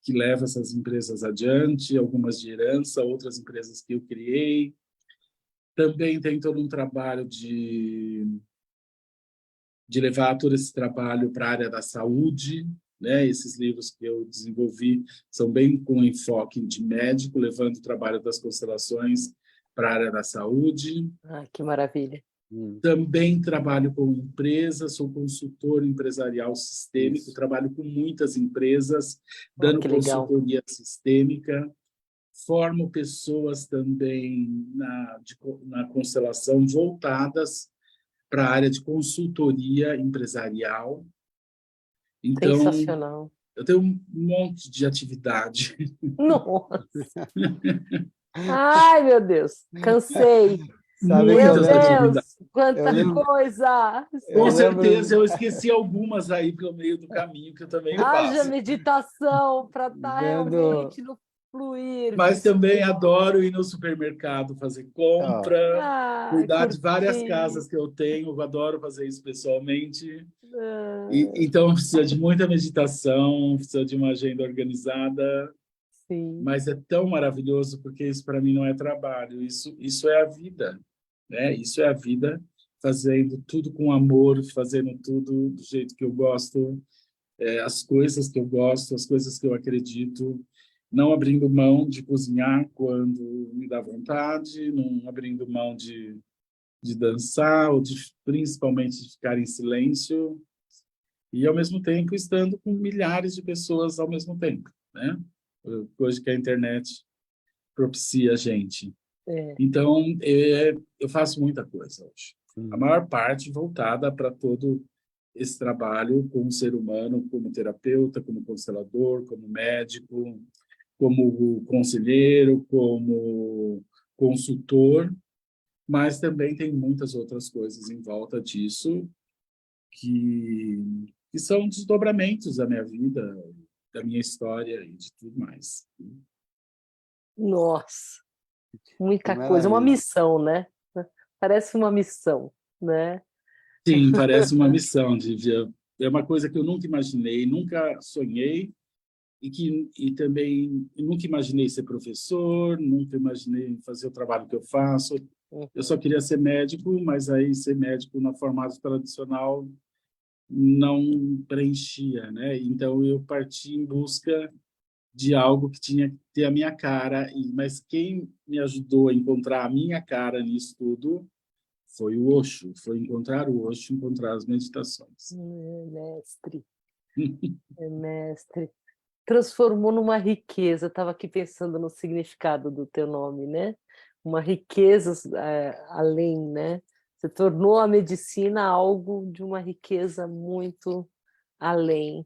[SPEAKER 3] que levam essas empresas adiante, algumas de herança, outras empresas que eu criei. Também tem todo um trabalho de levar todo esse trabalho para a área da saúde, né? Esses livros que eu desenvolvi são bem com enfoque de médico, levando o trabalho das constelações para a área da saúde.
[SPEAKER 1] Que maravilha.
[SPEAKER 3] Também trabalho com empresas, sou consultor empresarial sistêmico, trabalho com muitas empresas, dando
[SPEAKER 1] que legal.
[SPEAKER 3] consultoria sistêmica, formo pessoas também na constelação voltadas para a área de consultoria empresarial. Então,
[SPEAKER 1] Sensacional.
[SPEAKER 3] eu tenho um monte de atividade.
[SPEAKER 1] Nossa! Ai, meu Deus, cansei.
[SPEAKER 2] Sabe que
[SPEAKER 1] Meu
[SPEAKER 3] Muitas atividades.
[SPEAKER 1] Deus, quanta
[SPEAKER 2] lembro-
[SPEAKER 1] coisa!
[SPEAKER 3] Com
[SPEAKER 2] Eu lembro-
[SPEAKER 3] certeza, eu esqueci algumas aí pelo meio do caminho que eu também
[SPEAKER 1] Haja
[SPEAKER 3] faço.
[SPEAKER 1] meditação para estar
[SPEAKER 2] Vendo-
[SPEAKER 1] realmente no fluir.
[SPEAKER 3] Mas também adoro ir no supermercado fazer compra, cuidar de várias
[SPEAKER 1] Curtir.
[SPEAKER 3] casas que eu tenho, eu adoro fazer isso pessoalmente.
[SPEAKER 1] Ah,
[SPEAKER 3] Então, precisa de muita meditação, precisa de uma agenda organizada,
[SPEAKER 1] sim.
[SPEAKER 3] mas é tão maravilhoso porque isso para mim não é trabalho, isso é a vida, né? Isso é a vida, fazendo tudo com amor, fazendo tudo do jeito que eu gosto, as coisas que eu gosto, as coisas que eu acredito, não abrindo mão de cozinhar quando me dá vontade, não abrindo mão de dançar, ou principalmente de ficar em silêncio, e ao mesmo tempo estando com milhares de pessoas ao mesmo tempo, né? Coisa que a internet propicia a gente. Então, eu faço muita coisa hoje. A maior parte voltada para todo esse trabalho com o ser humano, como terapeuta, como constelador, como médico, como conselheiro, como consultor, mas também tem muitas outras coisas em volta disso que são desdobramentos da minha vida, da minha história e de tudo mais.
[SPEAKER 1] Nossa, muita
[SPEAKER 2] Que
[SPEAKER 1] coisa, uma
[SPEAKER 2] maravilha.
[SPEAKER 1] missão, né? Parece uma missão, né?
[SPEAKER 3] Sim, parece uma missão, Dívia. É uma coisa que eu nunca imaginei, nunca sonhei, e também nunca imaginei ser professor, nunca imaginei fazer o trabalho que eu faço. Eu só queria ser médico, mas aí ser médico na formato tradicional não preenchia, né? Então eu parti em busca de algo que tinha que ter a minha cara, mas quem me ajudou a encontrar a minha cara nisso tudo foi o Osho, foi encontrar o Osho, encontrar as meditações.
[SPEAKER 1] Mestre, mestre. Transformou numa riqueza. Estava aqui pensando no significado do teu nome, né? Uma riqueza além, né? Você tornou a medicina algo de uma riqueza muito além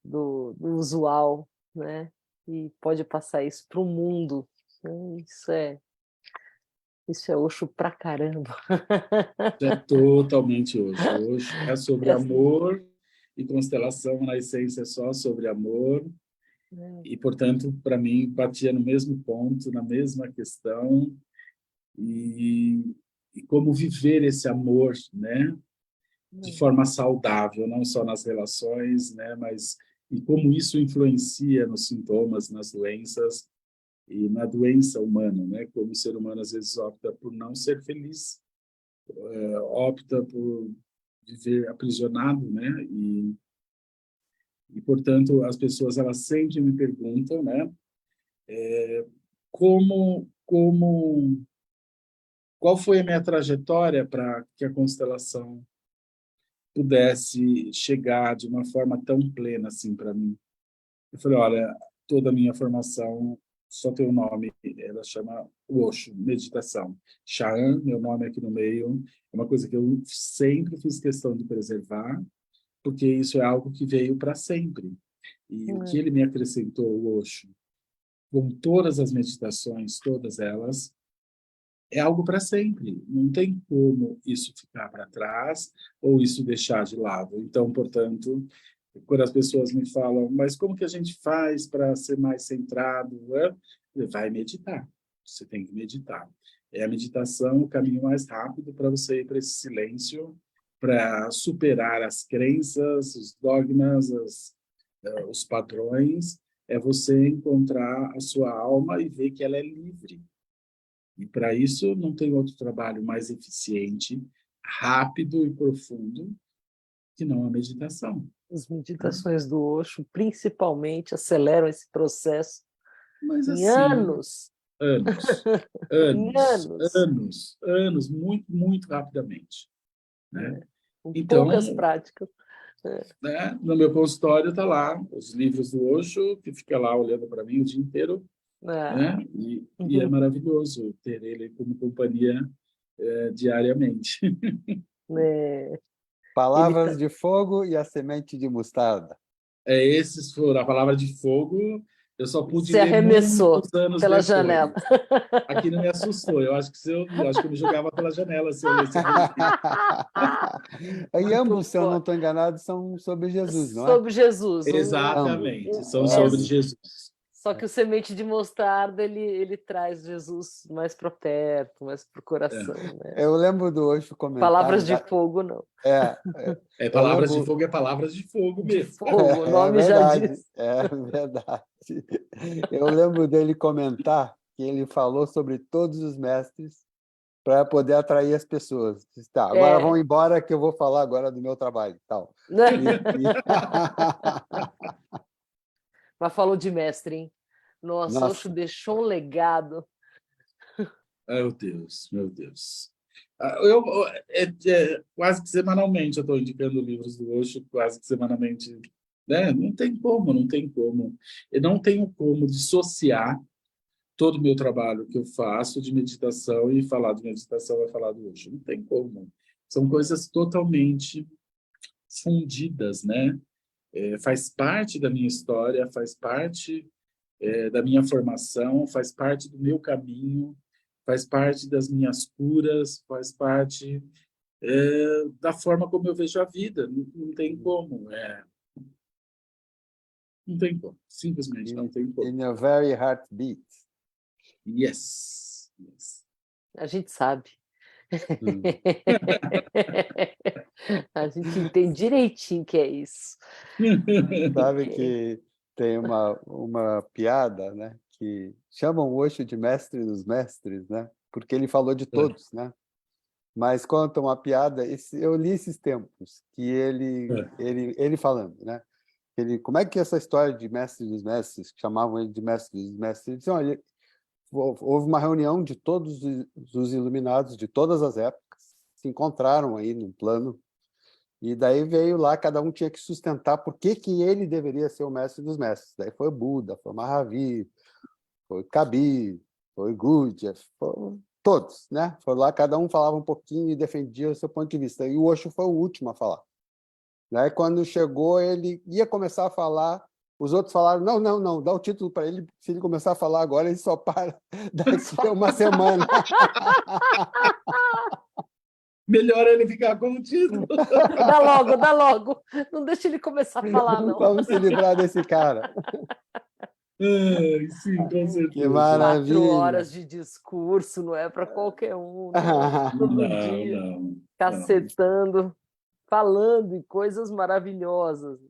[SPEAKER 1] do usual, né? E pode passar isso para o mundo, né? Isso é Osho pra caramba.
[SPEAKER 3] É totalmente Osho. Osho é sobre amor, e constelação na essência é só sobre amor. E, portanto, para mim, batia no mesmo ponto, na mesma questão, e como viver esse amor, né, de forma saudável, não só nas relações, né, mas e como isso influencia nos sintomas, nas doenças e na doença humana, né, como o ser humano às vezes opta por não ser feliz, opta por viver aprisionado, né, e portanto as pessoas elas sempre me perguntam, né, como qual foi a minha trajetória para que a constelação pudesse chegar de uma forma tão plena assim para mim. Eu falei, olha, toda a minha formação só tem um nome, ela chama Osho, meditação. Chaan, meu nome aqui no meio, é uma coisa que eu sempre fiz questão de preservar, porque isso é algo que veio para sempre. E o que ele me acrescentou, o Osho, com todas as meditações, todas elas, é algo para sempre. Não tem como isso ficar para trás ou isso deixar de lado. Então, portanto, quando as pessoas me falam, mas como que a gente faz para ser mais centrado? Vai meditar. Você tem que meditar. É a meditação o caminho mais rápido para você ir para esse silêncio, para superar as crenças, os dogmas, os padrões. É você encontrar a sua alma e ver que ela é livre. E para isso não tem outro trabalho mais eficiente, rápido e profundo que não a meditação.
[SPEAKER 1] As meditações do Osho, principalmente, aceleram esse processo
[SPEAKER 3] Mas
[SPEAKER 1] em
[SPEAKER 3] assim,
[SPEAKER 1] anos.
[SPEAKER 3] Anos,
[SPEAKER 1] Em
[SPEAKER 3] anos,
[SPEAKER 1] anos,
[SPEAKER 3] anos, muito, muito rapidamente, né?
[SPEAKER 1] com poucas
[SPEAKER 3] Então,
[SPEAKER 1] práticas.
[SPEAKER 3] né, no meu consultório está lá os livros do Osho, que fica lá olhando para mim o dia inteiro,
[SPEAKER 1] Ah,
[SPEAKER 3] né? E é maravilhoso ter ele como companhia diariamente.
[SPEAKER 1] né? Ele
[SPEAKER 2] Palavras de fogo e a semente de mostarda.
[SPEAKER 3] Esses foram a palavra de fogo. Eu só pude
[SPEAKER 1] se
[SPEAKER 3] ler
[SPEAKER 1] arremessou
[SPEAKER 3] muitos anos
[SPEAKER 1] pela janela.
[SPEAKER 3] depois. Aqui não me assustou. Eu acho que acho que eu me jogava pela janela se eu lesse aquele livro.
[SPEAKER 2] E
[SPEAKER 1] Muito
[SPEAKER 2] ambos, se eu não
[SPEAKER 1] forte.
[SPEAKER 2] estou enganado, são sobre Jesus, não é?
[SPEAKER 1] Sobre Jesus.
[SPEAKER 2] Ambos.
[SPEAKER 3] Exatamente, são
[SPEAKER 1] É,
[SPEAKER 3] sobre Jesus.
[SPEAKER 1] só que o semente de mostarda ele traz Jesus mais para perto, mais para o coração,
[SPEAKER 3] É,
[SPEAKER 1] né?
[SPEAKER 2] Eu lembro do Osho comentar,
[SPEAKER 1] Palavras de fogo, não.
[SPEAKER 2] é, eu
[SPEAKER 3] palavras de
[SPEAKER 2] lembro,
[SPEAKER 3] fogo é palavras de fogo
[SPEAKER 1] De
[SPEAKER 3] mesmo.
[SPEAKER 1] fogo, o
[SPEAKER 2] é
[SPEAKER 1] nome já
[SPEAKER 2] verdade,
[SPEAKER 1] diz.
[SPEAKER 2] é verdade. Eu lembro dele comentar que ele falou sobre todos os mestres para poder atrair as pessoas. Disse, tá, agora vão
[SPEAKER 1] É,
[SPEAKER 2] embora que eu vou falar agora do meu trabalho, tal.
[SPEAKER 1] né?
[SPEAKER 2] E-
[SPEAKER 1] Mas falou de mestre, hein? Nossa, Osho
[SPEAKER 2] Nossa,
[SPEAKER 1] deixou um legado.
[SPEAKER 3] Meu Deus, meu Deus. Quase que semanalmente eu estou indicando livros do Osho, quase que semanalmente. Né? Não tem como, não tem como. Eu não tenho como dissociar todo o meu trabalho que eu faço de meditação e falar de meditação é falar do Osho. Não tem como. São coisas totalmente fundidas, né? Faz parte da minha história, faz parte da minha formação, faz parte do meu caminho, faz parte das minhas curas, faz parte da forma como eu vejo a vida. Não, não tem como. Não tem como. Simplesmente não tem como.
[SPEAKER 2] in your very heartbeat.
[SPEAKER 3] Yes. Yes.
[SPEAKER 1] A gente sabe.
[SPEAKER 2] Hum.
[SPEAKER 1] A gente entende direitinho que é isso.
[SPEAKER 2] Sabe que tem uma piada, né, que chamam o Osho de mestre dos mestres, né, porque ele falou de todos, né? Mas conta uma piada, eu li esses tempos, que ele falando, né? Como é que é essa história de mestre dos mestres, que chamavam ele de mestre dos mestres? Ele disse, olha, houve uma reunião de todos os iluminados de todas as épocas, se encontraram aí num plano, e daí veio lá, cada um tinha que sustentar por que ele deveria ser o mestre dos mestres. Daí foi Buda, foi Mahavir, foi Kabir, foi Gurdjieff, todos, né? Foram lá, cada um falava um pouquinho e defendia o seu ponto de vista. E o Osho foi o último a falar. Daí, quando chegou, ele ia começar a falar, os outros falaram, não, não, não, dá o título para ele, se ele começar a falar agora, ele só para daqui a uma semana.
[SPEAKER 3] Melhor ele ficar com o título.
[SPEAKER 1] Dá logo, dá logo. Não deixa ele começar a falar, não.
[SPEAKER 2] Vamos se livrar desse cara.
[SPEAKER 3] Sim, com
[SPEAKER 2] Que
[SPEAKER 3] certeza.
[SPEAKER 1] 4 horas
[SPEAKER 2] maravilha!
[SPEAKER 1] de discurso não é para qualquer um, não. Todo
[SPEAKER 3] Não,
[SPEAKER 1] dia,
[SPEAKER 3] não, não.
[SPEAKER 1] cacetando, falando em coisas maravilhosas, né?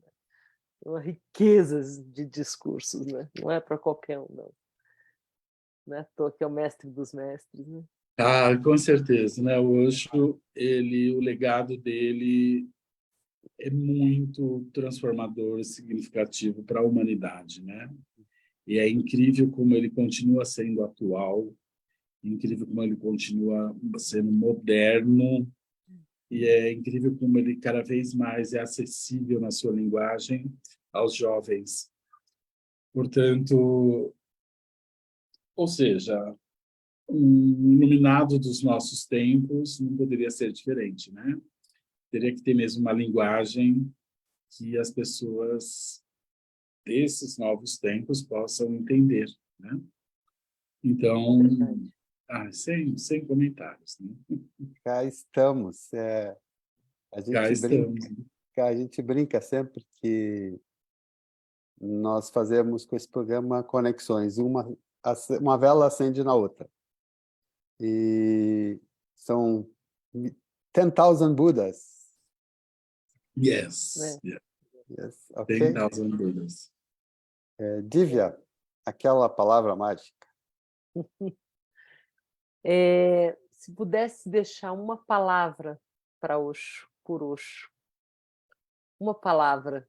[SPEAKER 1] Uma riqueza de discursos, né? Não é para qualquer um, não. Não é à toa que é o mestre dos mestres, né?
[SPEAKER 3] Com certeza, né? O Osho, o legado dele é muito transformador, significativo para a humanidade, né? E é incrível como ele continua sendo atual, incrível como ele continua sendo moderno, e é incrível como ele cada vez mais é acessível na sua linguagem aos jovens. Portanto, ou seja, um iluminado dos nossos tempos não poderia ser diferente, né? Teria que ter mesmo uma linguagem que as pessoas desses novos tempos possam entender, né? Então,
[SPEAKER 1] Verdade.
[SPEAKER 3] sem comentários, né?
[SPEAKER 2] Cá estamos. A
[SPEAKER 3] Cá
[SPEAKER 2] gente brinca,
[SPEAKER 3] estamos.
[SPEAKER 2] a gente brinca sempre que nós fazemos com esse programa conexões. Uma vela acende na outra. E são 10,000 Budas.
[SPEAKER 3] Yes,
[SPEAKER 1] É.
[SPEAKER 3] yes.
[SPEAKER 2] Yes, ok?
[SPEAKER 3] 10,000 Budas.
[SPEAKER 2] Divya, aquela palavra mágica.
[SPEAKER 1] Se pudesse deixar uma palavra para Osho, por Osho, uma palavra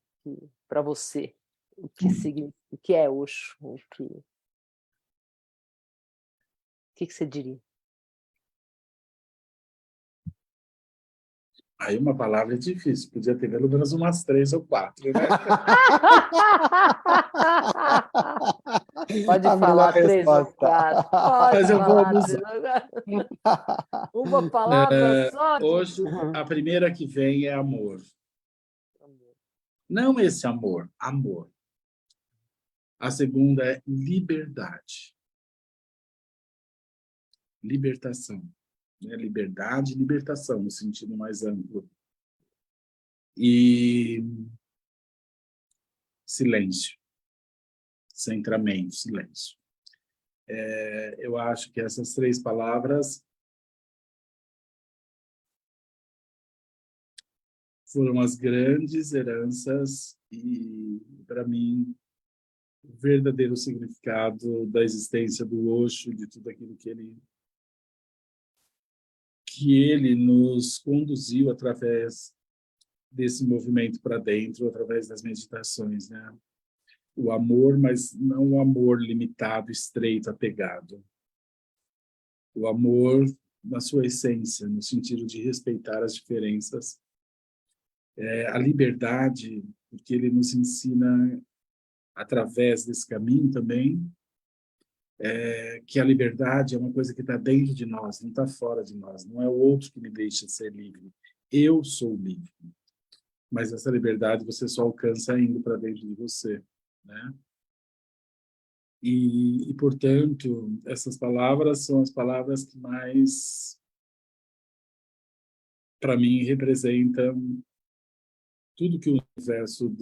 [SPEAKER 1] para você, o que significa, o que é Osho, que você diria?
[SPEAKER 3] Aí uma palavra é difícil, podia ter pelo menos umas 3 ou 4, né?
[SPEAKER 1] Pode
[SPEAKER 2] A
[SPEAKER 1] falar
[SPEAKER 2] melhor
[SPEAKER 1] 3 ou
[SPEAKER 2] resposta.
[SPEAKER 1] 4. Pode
[SPEAKER 3] Mas eu vou
[SPEAKER 1] falar
[SPEAKER 3] abusar.
[SPEAKER 1] 3 ou 4. Uma palavra só?
[SPEAKER 3] Hoje, a primeira que vem é amor. Não esse amor, amor. A segunda é liberdade. Libertação. Né? Liberdade e libertação, no sentido mais amplo. E silêncio. Centramento, silêncio. Eu acho que essas 3 palavras foram as grandes heranças e, para mim, o verdadeiro significado da existência do Osho, de tudo aquilo que ele nos conduziu através desse movimento para dentro, através das meditações, né? O amor, mas não o amor limitado, estreito, apegado. O amor na sua essência, no sentido de respeitar as diferenças. A liberdade, porque ele nos ensina, através desse caminho também, que a liberdade é uma coisa que está dentro de nós, não está fora de nós. Não é o outro que me deixa ser livre. Eu sou livre. Mas essa liberdade você só alcança indo para dentro de você, né? E, portanto, essas palavras são as palavras que mais, para mim, representam tudo que o universo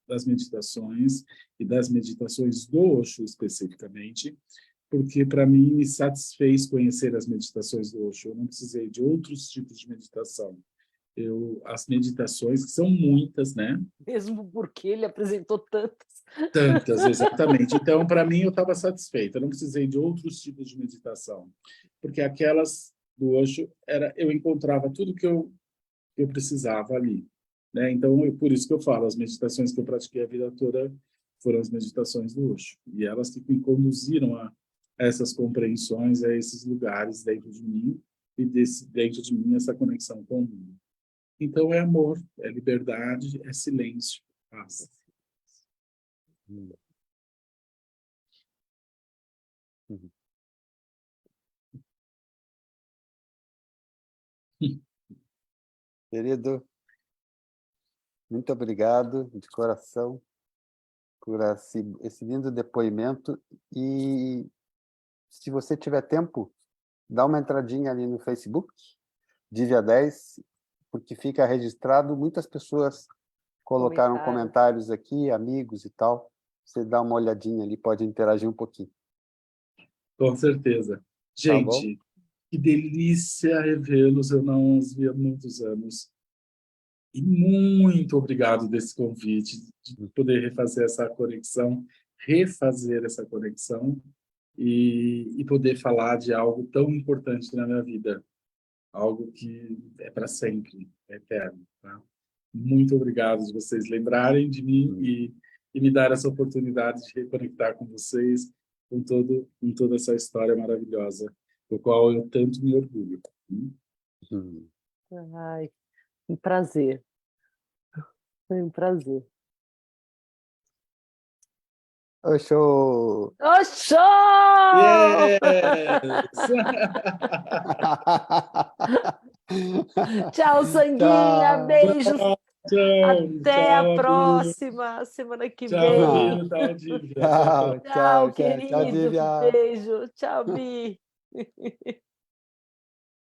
[SPEAKER 3] das meditações e das meditações do Osho especificamente, porque para mim me satisfez conhecer as meditações do Osho. Eu não precisei de outros tipos de meditação. As meditações, que são muitas, né?
[SPEAKER 1] Mesmo porque ele apresentou tantas.
[SPEAKER 3] Tantas, exatamente. Então, para mim, eu estava satisfeito. Eu não precisei de outros tipos de meditação. Porque aquelas do Osho, eu encontrava tudo que eu precisava ali. Né? Então, por isso que eu falo, as meditações que eu pratiquei a vida toda foram as meditações do Osho. E elas que me conduziram a essas compreensões, a esses lugares dentro de mim, e dentro de mim essa conexão com o mundo. Então, é amor, é liberdade, é silêncio, paz.
[SPEAKER 2] Querido, muito obrigado de coração por esse lindo depoimento. E se você tiver tempo, dá uma entradinha ali no Facebook, Divya 10, porque fica registrado. Muitas pessoas colocaram comentários aqui, amigos e tal. Você dá uma olhadinha ali, pode interagir um pouquinho.
[SPEAKER 3] Com certeza.
[SPEAKER 2] Tá bom?
[SPEAKER 3] Gente, que delícia revê-los, eu não os vi há muitos anos. E muito obrigado desse convite, de poder refazer essa conexão e poder falar de algo tão importante na minha vida. Algo que é para sempre, é eterno. Tá? Muito obrigado de vocês lembrarem de mim e me dar essa oportunidade de reconectar com vocês, com toda essa história maravilhosa, do qual eu tanto me orgulho.
[SPEAKER 1] Ai, um prazer. Foi um prazer.
[SPEAKER 2] Osho!
[SPEAKER 1] Osho! Tchau, Sanguinha.
[SPEAKER 2] Tchau.
[SPEAKER 1] Beijos.
[SPEAKER 3] Tchau,
[SPEAKER 1] Até a
[SPEAKER 3] tchau,
[SPEAKER 1] próxima semana que
[SPEAKER 3] tchau,
[SPEAKER 1] vem.
[SPEAKER 3] Bino, tchau, Dívia.
[SPEAKER 2] Tchau,
[SPEAKER 1] Tchau,
[SPEAKER 2] tchau,
[SPEAKER 1] querido.
[SPEAKER 2] Divya.
[SPEAKER 1] Beijo. Tchau, Bi.